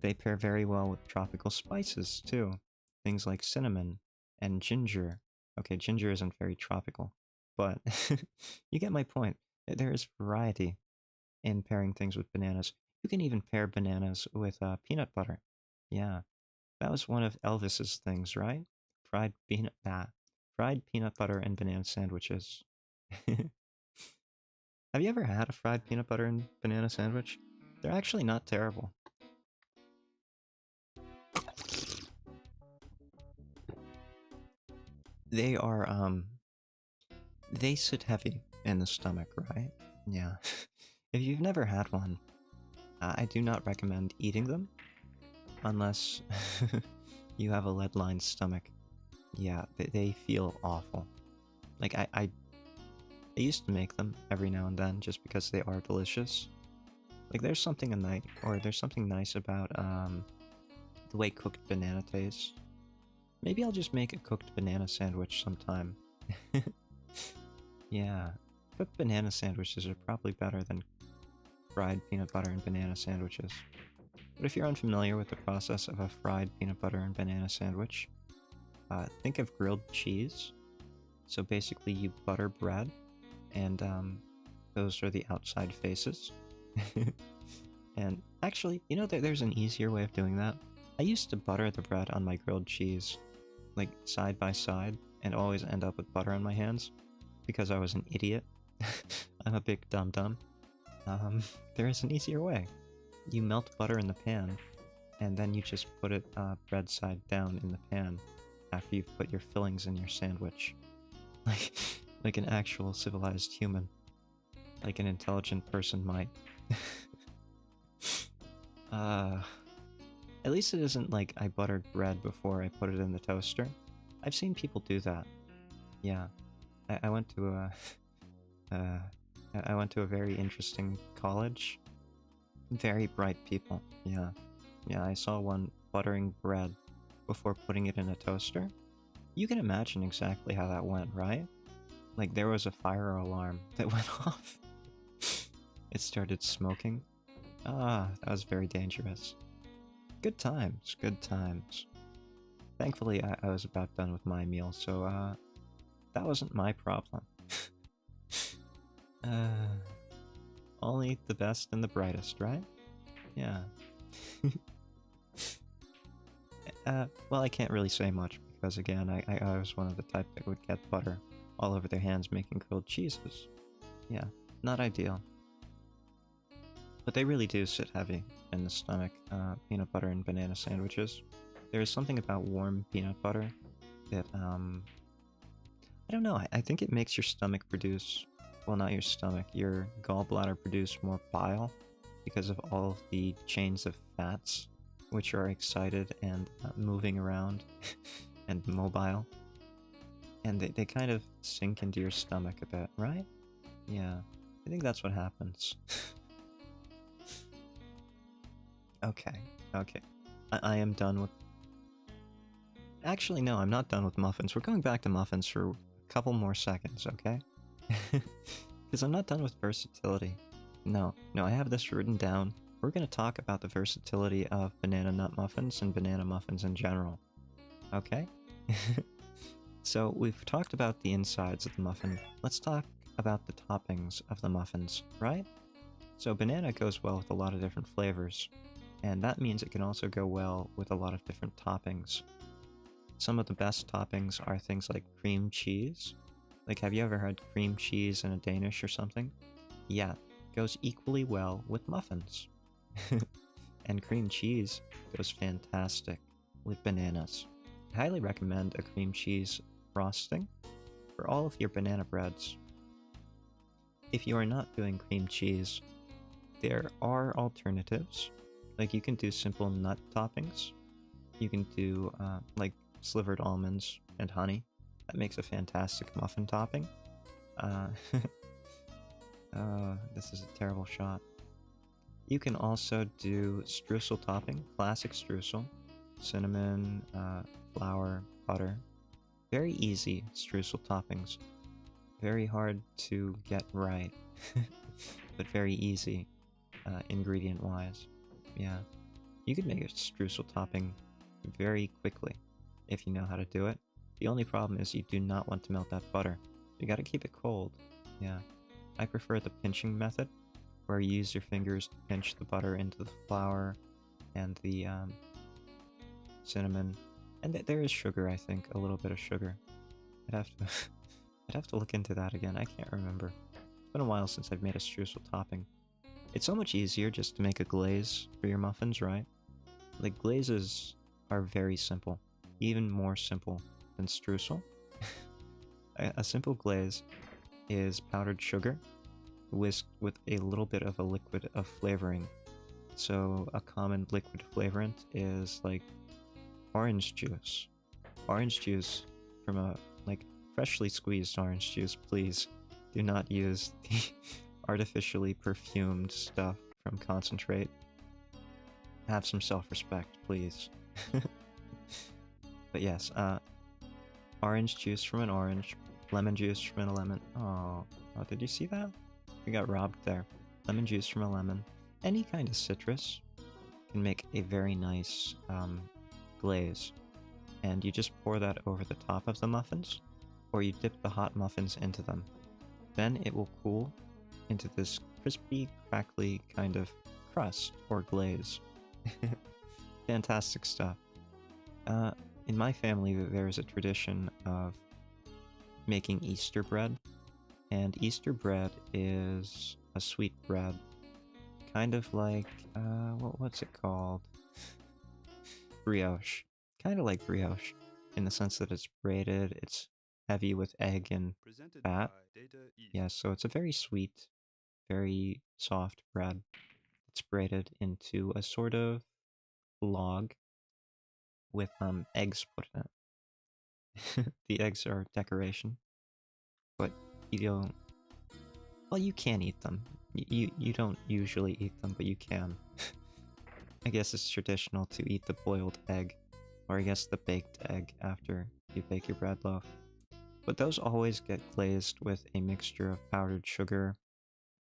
They pair very well with tropical spices, too. Things like cinnamon and ginger. Okay, ginger isn't very tropical, but you get my point. There is variety in pairing things with bananas. You can even pair bananas with peanut butter. Yeah, that was one of Elvis's things, right? Fried peanut butter and banana sandwiches. Have you ever had a fried peanut butter and banana sandwich? They're actually not terrible. They are, they sit heavy in the stomach, right? Yeah. If you've never had one, I do not recommend eating them unless you have a lead-lined stomach. Yeah, they feel awful. Like, I used to make them every now and then just because they are delicious. Like, there's something nice about, the way cooked banana tastes. Maybe I'll just make a cooked banana sandwich sometime. Yeah, cooked banana sandwiches are probably better than fried peanut butter and banana sandwiches. But if you're unfamiliar with the process of a fried peanut butter and banana sandwich, think of grilled cheese. So basically you butter bread, and those are the outside faces. And actually, you know, there's an easier way of doing that. I used to butter the bread on my grilled cheese, like side by side, and always end up with butter on my hands, because I was an idiot. I'm a big dum-dum. There is an easier way. You melt butter in the pan, and then you just put it bread side down in the pan after you've put your fillings in your sandwich. Like an actual civilized human. Like an intelligent person might. At least it isn't like I buttered bread before I put it in the toaster. I've seen people do that. Yeah. I went to a... I went to a very interesting college. Very bright people, yeah. Yeah, I saw one buttering bread before putting it in a toaster. You can imagine exactly how that went, right? Like, there was a fire alarm that went off. It started smoking. Ah, that was very dangerous. Good times, good times. Thankfully, I was about done with my meal, so, that wasn't my problem. Only the best and the brightest, right? Yeah. Well, I can't really say much, because again, I was one of the type that would get butter all over their hands making grilled cheeses. Yeah, not ideal. But they really do sit heavy in the stomach, peanut butter and banana sandwiches. There is something about warm peanut butter that, I don't know, I think it makes your stomach produce, well, not your stomach, your gallbladder produce more bile because of all of the chains of fats, which are excited and moving around and mobile. And they kind of sink into your stomach a bit, right? Yeah, I think that's what happens. Okay, okay. I am done with... Actually, no, I'm not done with muffins. We're going back to muffins for a couple more seconds, okay? Because I'm not done with versatility. No, I have this written down. We're going to talk about the versatility of banana nut muffins and banana muffins in general. Okay? So, we've talked about the insides of the muffin. Let's talk about the toppings of the muffins, right? So, banana goes well with a lot of different flavors, and that means it can also go well with a lot of different toppings. Some of the best toppings are things like cream cheese. Like, have you ever had cream cheese in a Danish or something? Yeah, goes equally well with muffins. And cream cheese goes fantastic with bananas. I highly recommend a cream cheese frosting for all of your banana breads. If you are not doing cream cheese, there are alternatives. Like you can do simple nut toppings. You can do like slivered almonds and honey. That makes a fantastic muffin topping. Uh, this is a terrible shot. You can also do streusel topping, classic streusel, cinnamon, flour, butter. Very easy streusel toppings. Very hard to get right, but very easy ingredient-wise. Yeah, you could make a streusel topping very quickly if you know how to do it. The only problem is you do not want to melt that butter. You gotta keep it cold. Yeah, I prefer the pinching method, where you use your fingers to pinch the butter into the flour and the cinnamon, and there is sugar. I think a little bit of sugar. I'd have to, I'd have to look into that again. I can't remember. It's been a while since I've made a streusel topping. It's so much easier just to make a glaze for your muffins, right? Like glazes are very simple, even more simple than streusel. A simple glaze is powdered sugar whisked with a little bit of a liquid of flavoring. So a common liquid flavorant is like orange juice. Orange juice from a like freshly squeezed orange juice, please. Do not use the artificially perfumed stuff from concentrate. Have some self-respect, please. But yes, orange juice from an orange, lemon juice from a lemon. Oh, did you see that? We got robbed there. Lemon juice from a lemon. Any kind of citrus can make a very nice glaze. And you just pour that over the top of the muffins, or you dip the hot muffins into them. Then it will cool into this crispy, crackly kind of crust or glaze. Fantastic stuff. In my family, there is a tradition of making Easter bread, and Easter bread is a sweet bread, kind of like what's it called? Brioche. Kind of like brioche, in the sense that it's braided, it's heavy with egg and fat. Yeah, so it's a very sweet, very soft bread. It's braided into a sort of log with eggs put in it. The eggs are decoration, but you don't. Well, you can eat them. You don't usually eat them, but you can. I guess it's traditional to eat the boiled egg, or I guess the baked egg after you bake your bread loaf. But those always get glazed with a mixture of powdered sugar,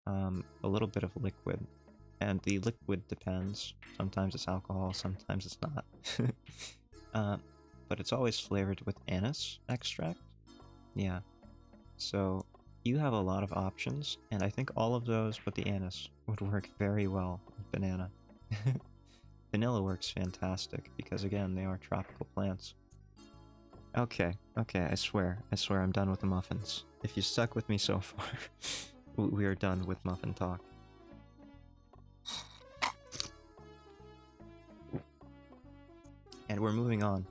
a little bit of liquid, and the liquid depends. Sometimes it's alcohol, sometimes it's not. But it's always flavored with anise extract. Yeah. So you have a lot of options, and I think all of those but the anise would work very well with banana. Vanilla works fantastic, because again, they are tropical plants. Okay, I swear I'm done with the muffins. If you stuck with me so far, we are done with muffin talk. And we're moving on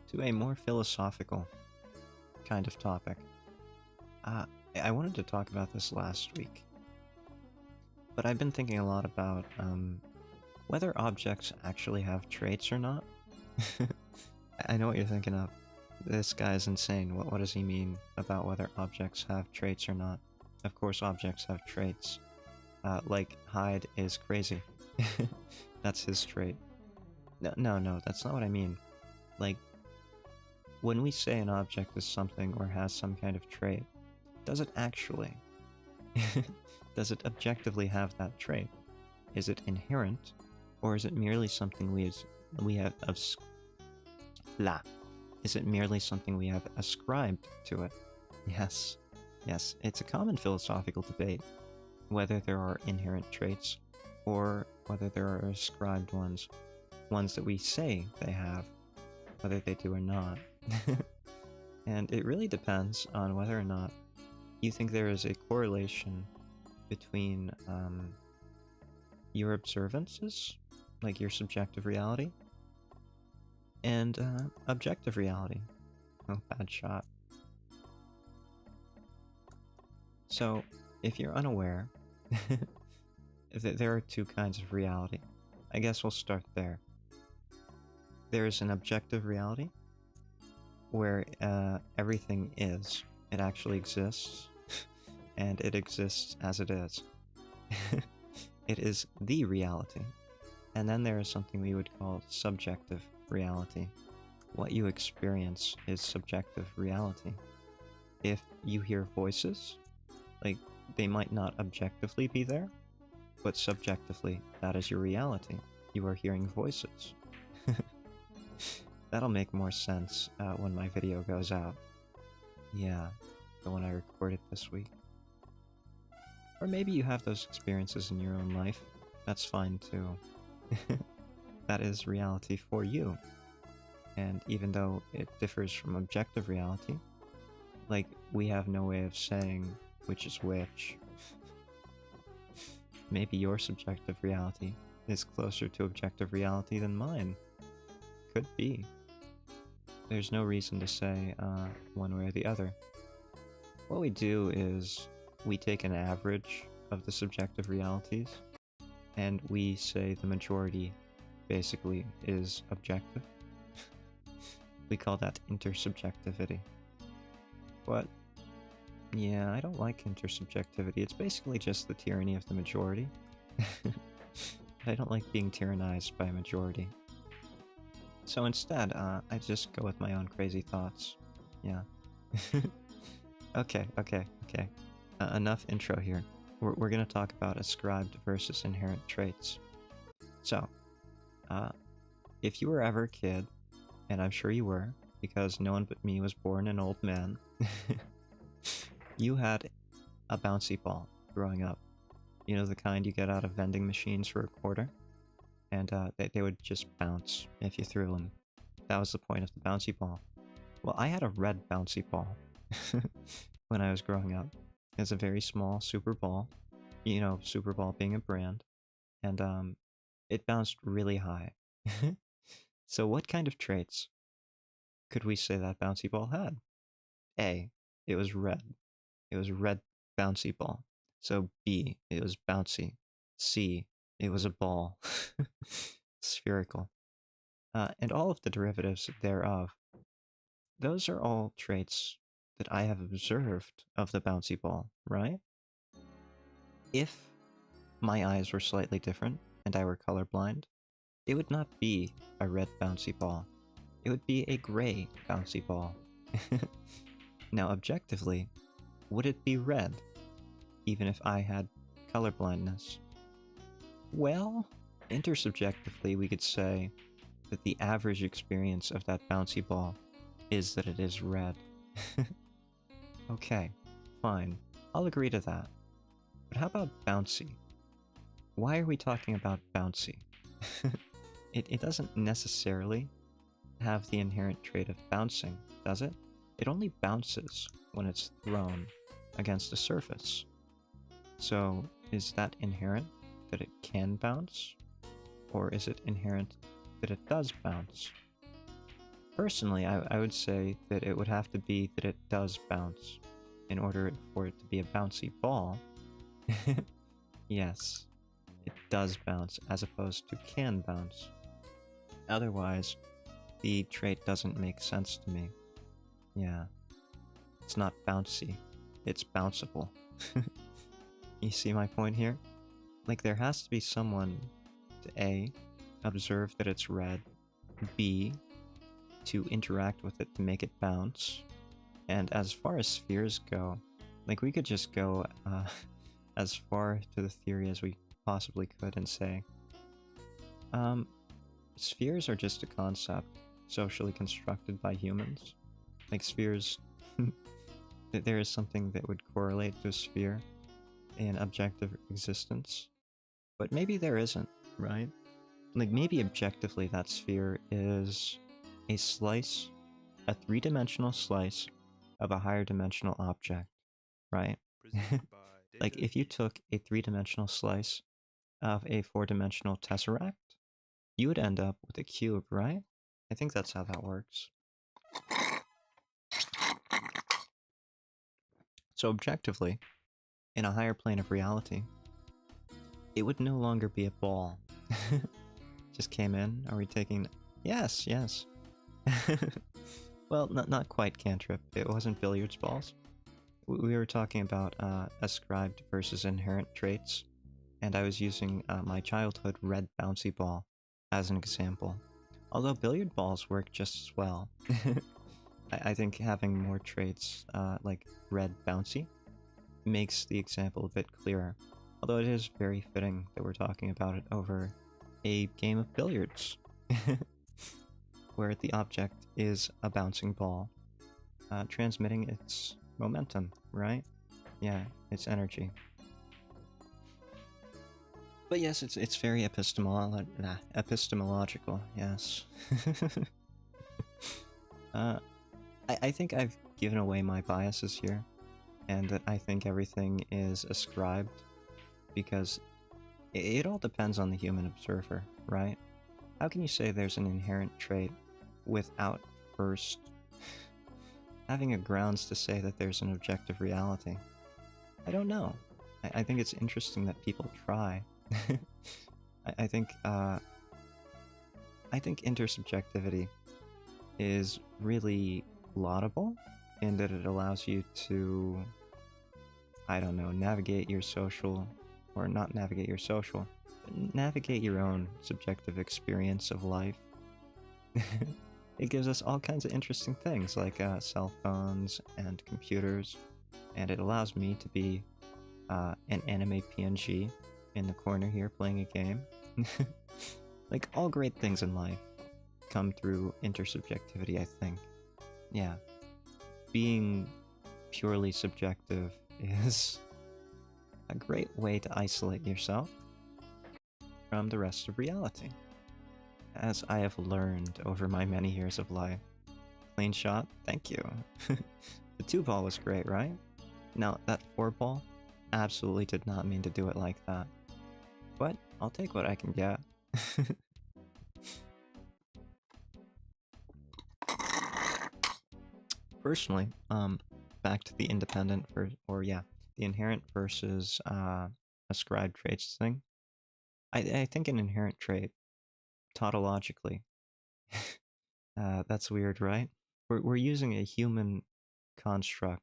to a more philosophical kind of topic. I wanted to talk about this last week, but I've been thinking a lot about whether objects actually have traits or not. I know what you're thinking of. This guy's insane. What does he mean about whether objects have traits or not? Of course objects have traits. Like Hyde is crazy. That's his trait. No, that's not what I mean. Like, when we say an object is something or has some kind of trait, does it actually? Does it objectively have that trait? Is it inherent, or is it merely something we have Is it merely something we have ascribed to it? Yes. Yes, it's a common philosophical debate whether there are inherent traits or whether there are ascribed ones. Ones that we say they have, whether they do or not. And it really depends on whether or not you think there is a correlation between your observances, like your subjective reality, and objective reality. Oh, bad shot. So, if you're unaware, there are two kinds of reality. I guess we'll start there. There's an objective reality, where everything is. It actually exists, and it exists as it is. It is the reality. And then there is something we would call subjective reality. What you experience is subjective reality. If you hear voices, like, they might not objectively be there, but subjectively, that is your reality. You are hearing voices. That'll make more sense when my video goes out. Yeah, the one I recorded this week. Or maybe you have those experiences in your own life. That's fine too. That is reality for you. And even though it differs from objective reality, like, we have no way of saying which is which. Maybe your subjective reality is closer to objective reality than mine. Could be. There's no reason to say one way or the other. What we do is we take an average of the subjective realities, and we say the majority basically is objective. We call that intersubjectivity. But yeah, I don't like intersubjectivity. It's basically just the tyranny of the majority. I don't like being tyrannized by a majority. So instead, I just go with my own crazy thoughts. Yeah. Okay. Enough intro here. We're gonna talk about ascribed versus inherent traits. So, if you were ever a kid, and I'm sure you were, because no one but me was born an old man, you had a bouncy ball growing up. You know, the kind you get out of vending machines for a quarter? And they would just bounce if you threw them. That was the point of the bouncy ball. Well, I had a red bouncy ball when I was growing up. It was a very small super ball, you know, super ball being a brand, and it bounced really high. So what kind of traits could we say that bouncy ball had? A, it was red. It was a red bouncy ball. So B, it was bouncy. C, it was a ball. Spherical. And all of the derivatives thereof. Those are all traits that I have observed of the bouncy ball, right? If my eyes were slightly different and I were colorblind, it would not be a red bouncy ball. It would be a gray bouncy ball. Now, objectively, would it be red, even if I had colorblindness? Well, intersubjectively, we could say that the average experience of that bouncy ball is that it is red. Okay, fine. I'll agree to that. But how about bouncy? Why are we talking about bouncy? It doesn't necessarily have the inherent trait of bouncing, does it? It only bounces when it's thrown against a surface. So, is that inherent that it can bounce? Or is it inherent that it does bounce? Personally, I would say that it would have to be that it does bounce in order for it to be a bouncy ball. Yes, it does bounce as opposed to can bounce. Otherwise, the trait doesn't make sense to me. Yeah, it's not bouncy, it's bounceable. You see my point here? Like, there has to be someone to A, observe that it's red, B, to interact with it to make it bounce, and as far as spheres go, like, we could just go as far to the theory as we possibly could and say, spheres are just a concept, socially constructed by humans. Like spheres, there is something that would correlate to a sphere in objective existence. But maybe there isn't, right? Like maybe objectively that sphere is a slice, a three-dimensional slice of a higher dimensional object, right? Like if you took a three-dimensional slice of a four-dimensional tesseract, you would end up with a cube, right? I think that's how that works. So objectively, in a higher plane of reality, it would no longer be a ball. Just came in. Are we taking... Yes, yes. Well, not quite cantrip. It wasn't billiards balls. We were talking about ascribed versus inherent traits, and I was using my childhood red bouncy ball as an example. Although billiard balls work just as well. I think having more traits like red bouncy makes the example a bit clearer. Although it is very fitting that we're talking about it over a game of billiards, where the object is a bouncing ball, transmitting its momentum, right? Yeah, its energy. But yes, it's very epistemological, yes. I think I've given away my biases here, and that I think everything is ascribed, because it all depends on the human observer, right? How can you say there's an inherent trait without first having a grounds to say that there's an objective reality? I don't know. I think it's interesting that people try. I think intersubjectivity is really laudable in that it allows you to, I don't know, navigate your social, or not navigate your social, but navigate your own subjective experience of life. It gives us all kinds of interesting things like cell phones and computers, and it allows me to be an anime PNG in the corner here playing a game. Like, all great things in life come through intersubjectivity, I think. Yeah. Being purely subjective is a great way to isolate yourself from the rest of reality, as I have learned over my many years of life. Clean shot, thank you. The 2-ball was great, right? Now, that 4-ball absolutely did not mean to do it like that. But I'll take what I can get. Personally, back to the independent the inherent versus ascribed traits thing. I think an inherent trait, tautologically, that's weird, right? We're using a human construct,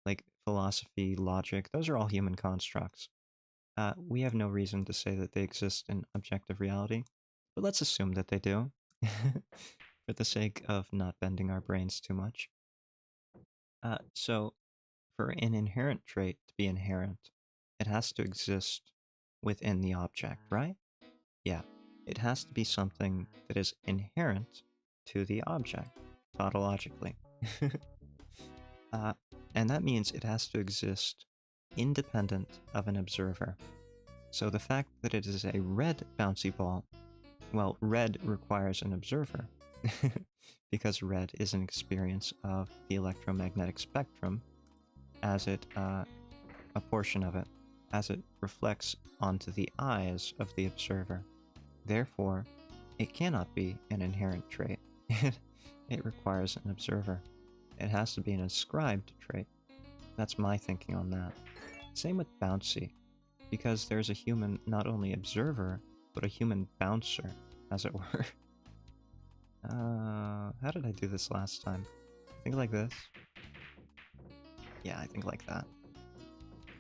like philosophy, logic. Those are all human constructs. We have no reason to say that they exist in objective reality, but let's assume that they do, for the sake of not bending our brains too much. So, for an inherent trait to be inherent, it has to exist within the object, right? Yeah, it has to be something that is inherent to the object, tautologically. And that means it has to exist independent of an observer. So the fact that it is a red bouncy ball, well, red requires an observer, because red is an experience of the electromagnetic spectrum, as it, a portion of it, as it reflects onto the eyes of the observer. Therefore, it cannot be an inherent trait. It requires an observer. It has to be an ascribed trait. That's my thinking on that. Same with bouncy, because there's a human not only observer, but a human bouncer, as it were. How did I do this last time? I think like this. Yeah, I think like that.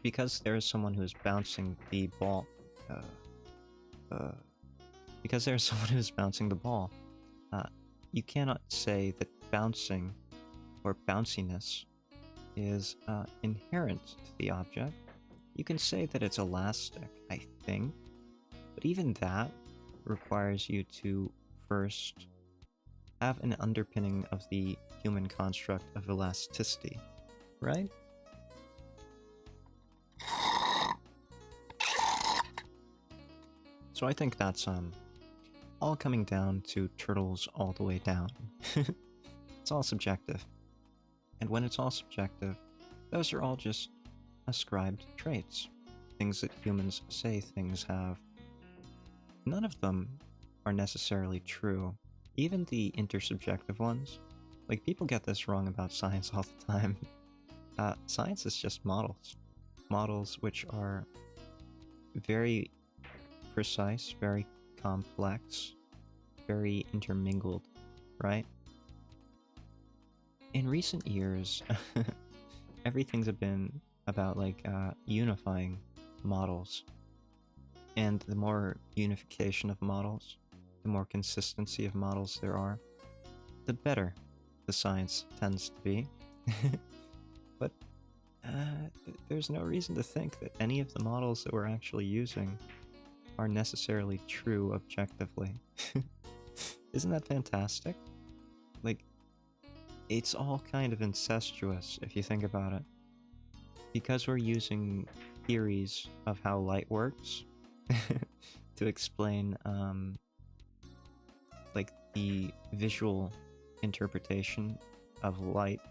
Because there is someone who is bouncing the ball. Because there is someone who is bouncing the ball, you cannot say that bouncing or bounciness is inherent to the object. You can say that it's elastic, I think, but even that requires you to first have an underpinning of the human construct of elasticity, right? So I think that's all coming down to turtles all the way down. It's all subjective. And when it's all subjective, those are all just ascribed traits. Things that humans say things have. None of them are necessarily true. Even the intersubjective ones. Like, people get this wrong about science all the time. Science is just models. Models which are very precise, very complex, very intermingled, right? In recent years, everything's been about, like, unifying models. And the more unification of models, the more consistency of models there are, the better the science tends to be. But there's no reason to think that any of the models that we're actually using are necessarily true objectively. Isn't that fantastic? Like, it's all kind of incestuous if you think about it. Because we're using theories of how light works to explain, like, the visual interpretation of light,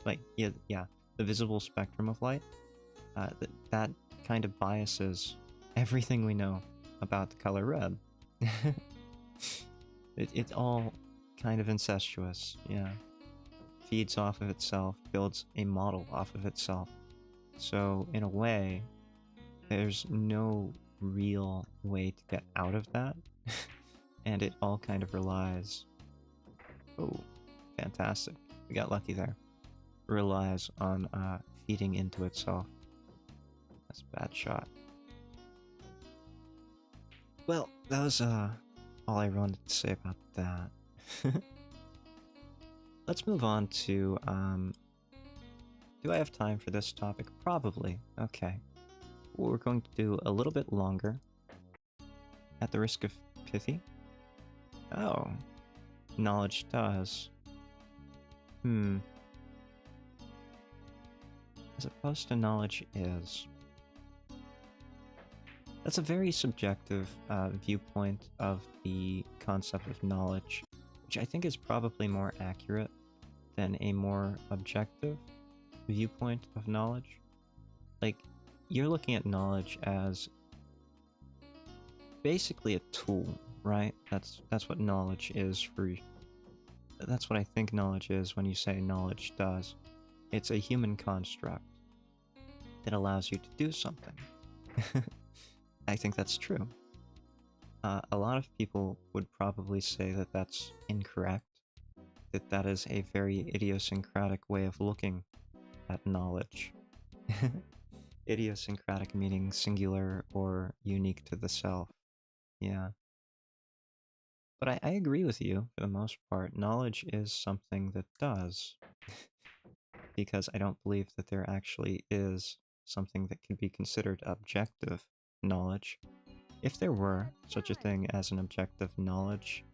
like, yeah, the visible spectrum of light, that kind of biases everything we know about the color red. It's all kind of incestuous, yeah. Feeds off of itself, builds a model off of itself. So, in a way, there's no real way to get out of that, and it all kind of relies... Oh, fantastic. We got lucky there. Relies on feeding into itself. That's a bad shot. Well, that was all I wanted to say about that. Let's move on to... do I have time for this topic? Probably. Okay. We're going to do a little bit longer. At the risk of pithy. Oh. Knowledge does. As opposed to knowledge is. That's a very subjective viewpoint of the concept of knowledge, which I think is probably more accurate than a more objective viewpoint of knowledge. Like, you're looking at knowledge as basically a tool, right? That's what knowledge is for you. That's what I think knowledge is when you say knowledge does. It's a human construct that allows you to do something. I think that's true. A lot of people would probably say that that's incorrect, that that is a very idiosyncratic way of looking at knowledge. Idiosyncratic meaning singular or unique to the self. Yeah. But I agree with you, for the most part. Knowledge is something that does. Because I don't believe that there actually is something that could be considered objective knowledge. If there were such a thing as an objective knowledge,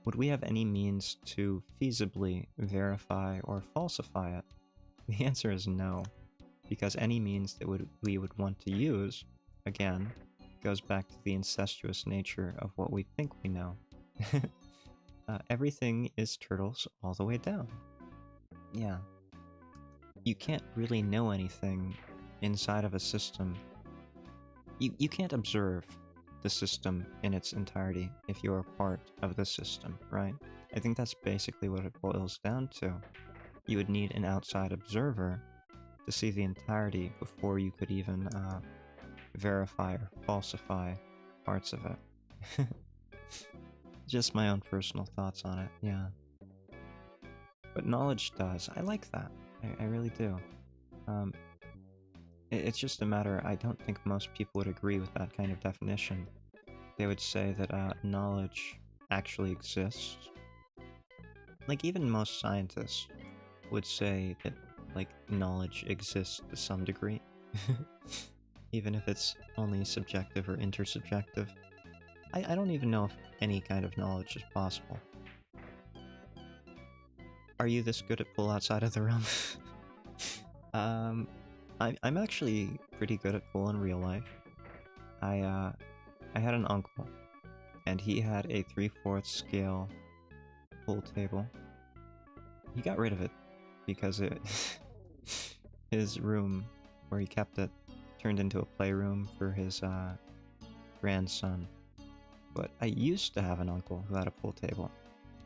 would we have any means to feasibly verify or falsify it? The answer is no, because any means that we would want to use, again, goes back to the incestuous nature of what we think we know. Everything is turtles all the way down. Yeah. You can't really know anything inside of a system. You can't observe the system in its entirety if you're a part of the system, right? I think that's basically what it boils down to. You would need an outside observer to see the entirety before you could even verify or falsify parts of it. Just my own personal thoughts on it, yeah. But knowledge does. I like that. I really do. It's just a matter, I don't think most people would agree with that kind of definition. They would say that knowledge actually exists. Like, even most scientists would say that, like, knowledge exists to some degree. Even if it's only subjective or intersubjective. I don't even know if any kind of knowledge is possible. Are you this good at pool outside of the realm? I'm actually pretty good at pool in real life. I had an uncle, and he had a 3/4 scale pool table. He got rid of it because his room where he kept it turned into a playroom for his grandson. But I used to have an uncle who had a pool table.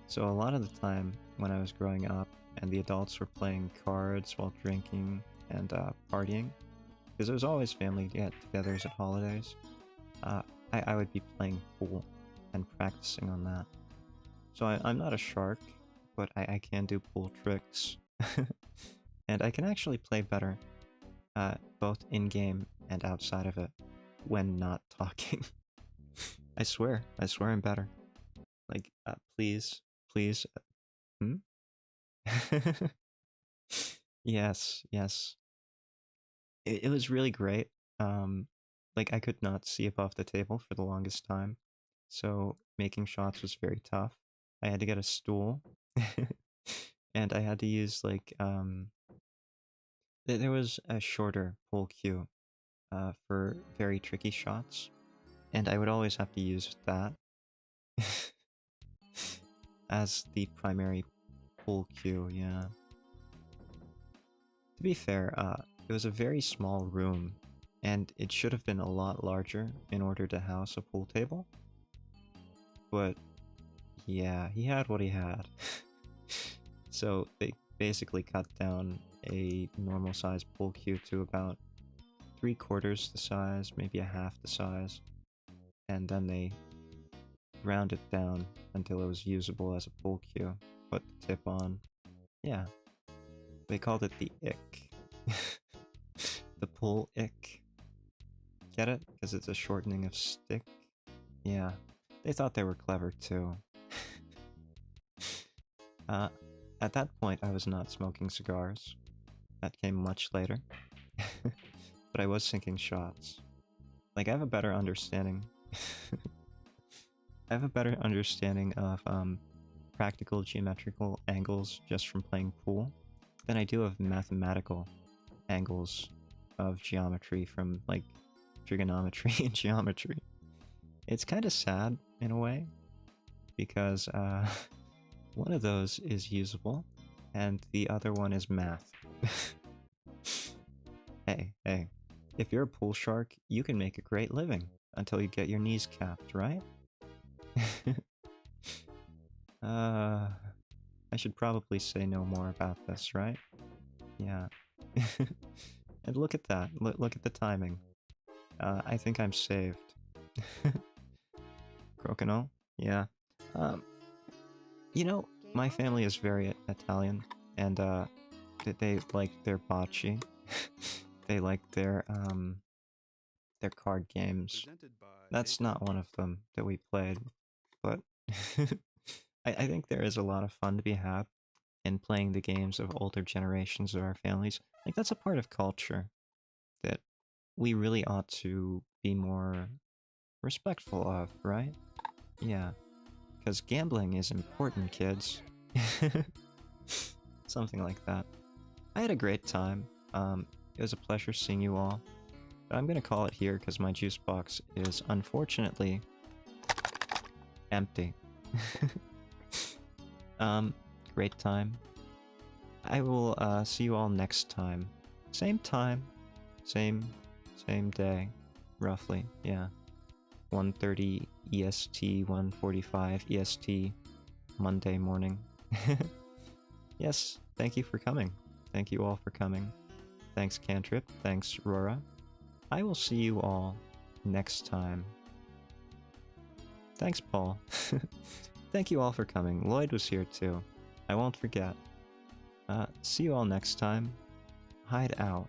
So a lot of the time when I was growing up and the adults were playing cards while drinking and partying, because there was always family get-togethers at holidays, I would be playing pool and practicing on that. So I'm not a shark, but I can do pool tricks. And I can actually play better, both in-game and outside of it, when not talking. I swear I'm better. Like, please, please. Hmm? Yes, yes. It was really great. Like, I could not see above the table for the longest time, so making shots was very tough. I had to get a stool, and I had to use, like, there was a shorter pull cue, for very tricky shots, and I would always have to use that as the primary pull cue, yeah. To be fair, it was a very small room, and it should have been a lot larger in order to house a pool table. But yeah, he had what he had. So they basically cut down a normal size pool cue to about 3/4 the size, maybe a half the size, and then they ground it down until it was usable as a pool cue. Put the tip on. Yeah. They called it the ick. The pool ick. Get it? Because it's a shortening of stick? Yeah. They thought they were clever too. At that point, I was not smoking cigars. That came much later. But I was sinking shots. Like, I have a better understanding. I have a better understanding of practical geometrical angles just from playing pool than I do of mathematical angles of geometry from, like, trigonometry and geometry. It's kind of sad, in a way, because one of those is usable, and the other one is math. Hey, if you're a pool shark, you can make a great living until you get your knees capped, right? I should probably say no more about this, right? Yeah. And look at that. Look at the timing. I think I'm saved. Crokinole? Yeah. Um, you know, my family is very Italian, and they like their bocce. They like their card games. That's not one of them that we played, but I think there is a lot of fun to be had in playing the games of older generations of our families. Like, that's a part of culture that we really ought to be more respectful of, right? Yeah, because gambling is important, kids. Something like that. I had a great time. It was a pleasure seeing you all. But I'm gonna call it here because my juice box is unfortunately empty. Great time. I will see you all next time. Same time, same day, roughly. Yeah, 1:30 EST, 1:45 EST, Monday morning. Yes, thank you for coming. Thank you all for coming. Thanks, Cantrip. Thanks, Rora. I will see you all next time. Thanks, Paul. Thank you all for coming. Lloyd was here too. I won't forget. See you all next time. Hyde out.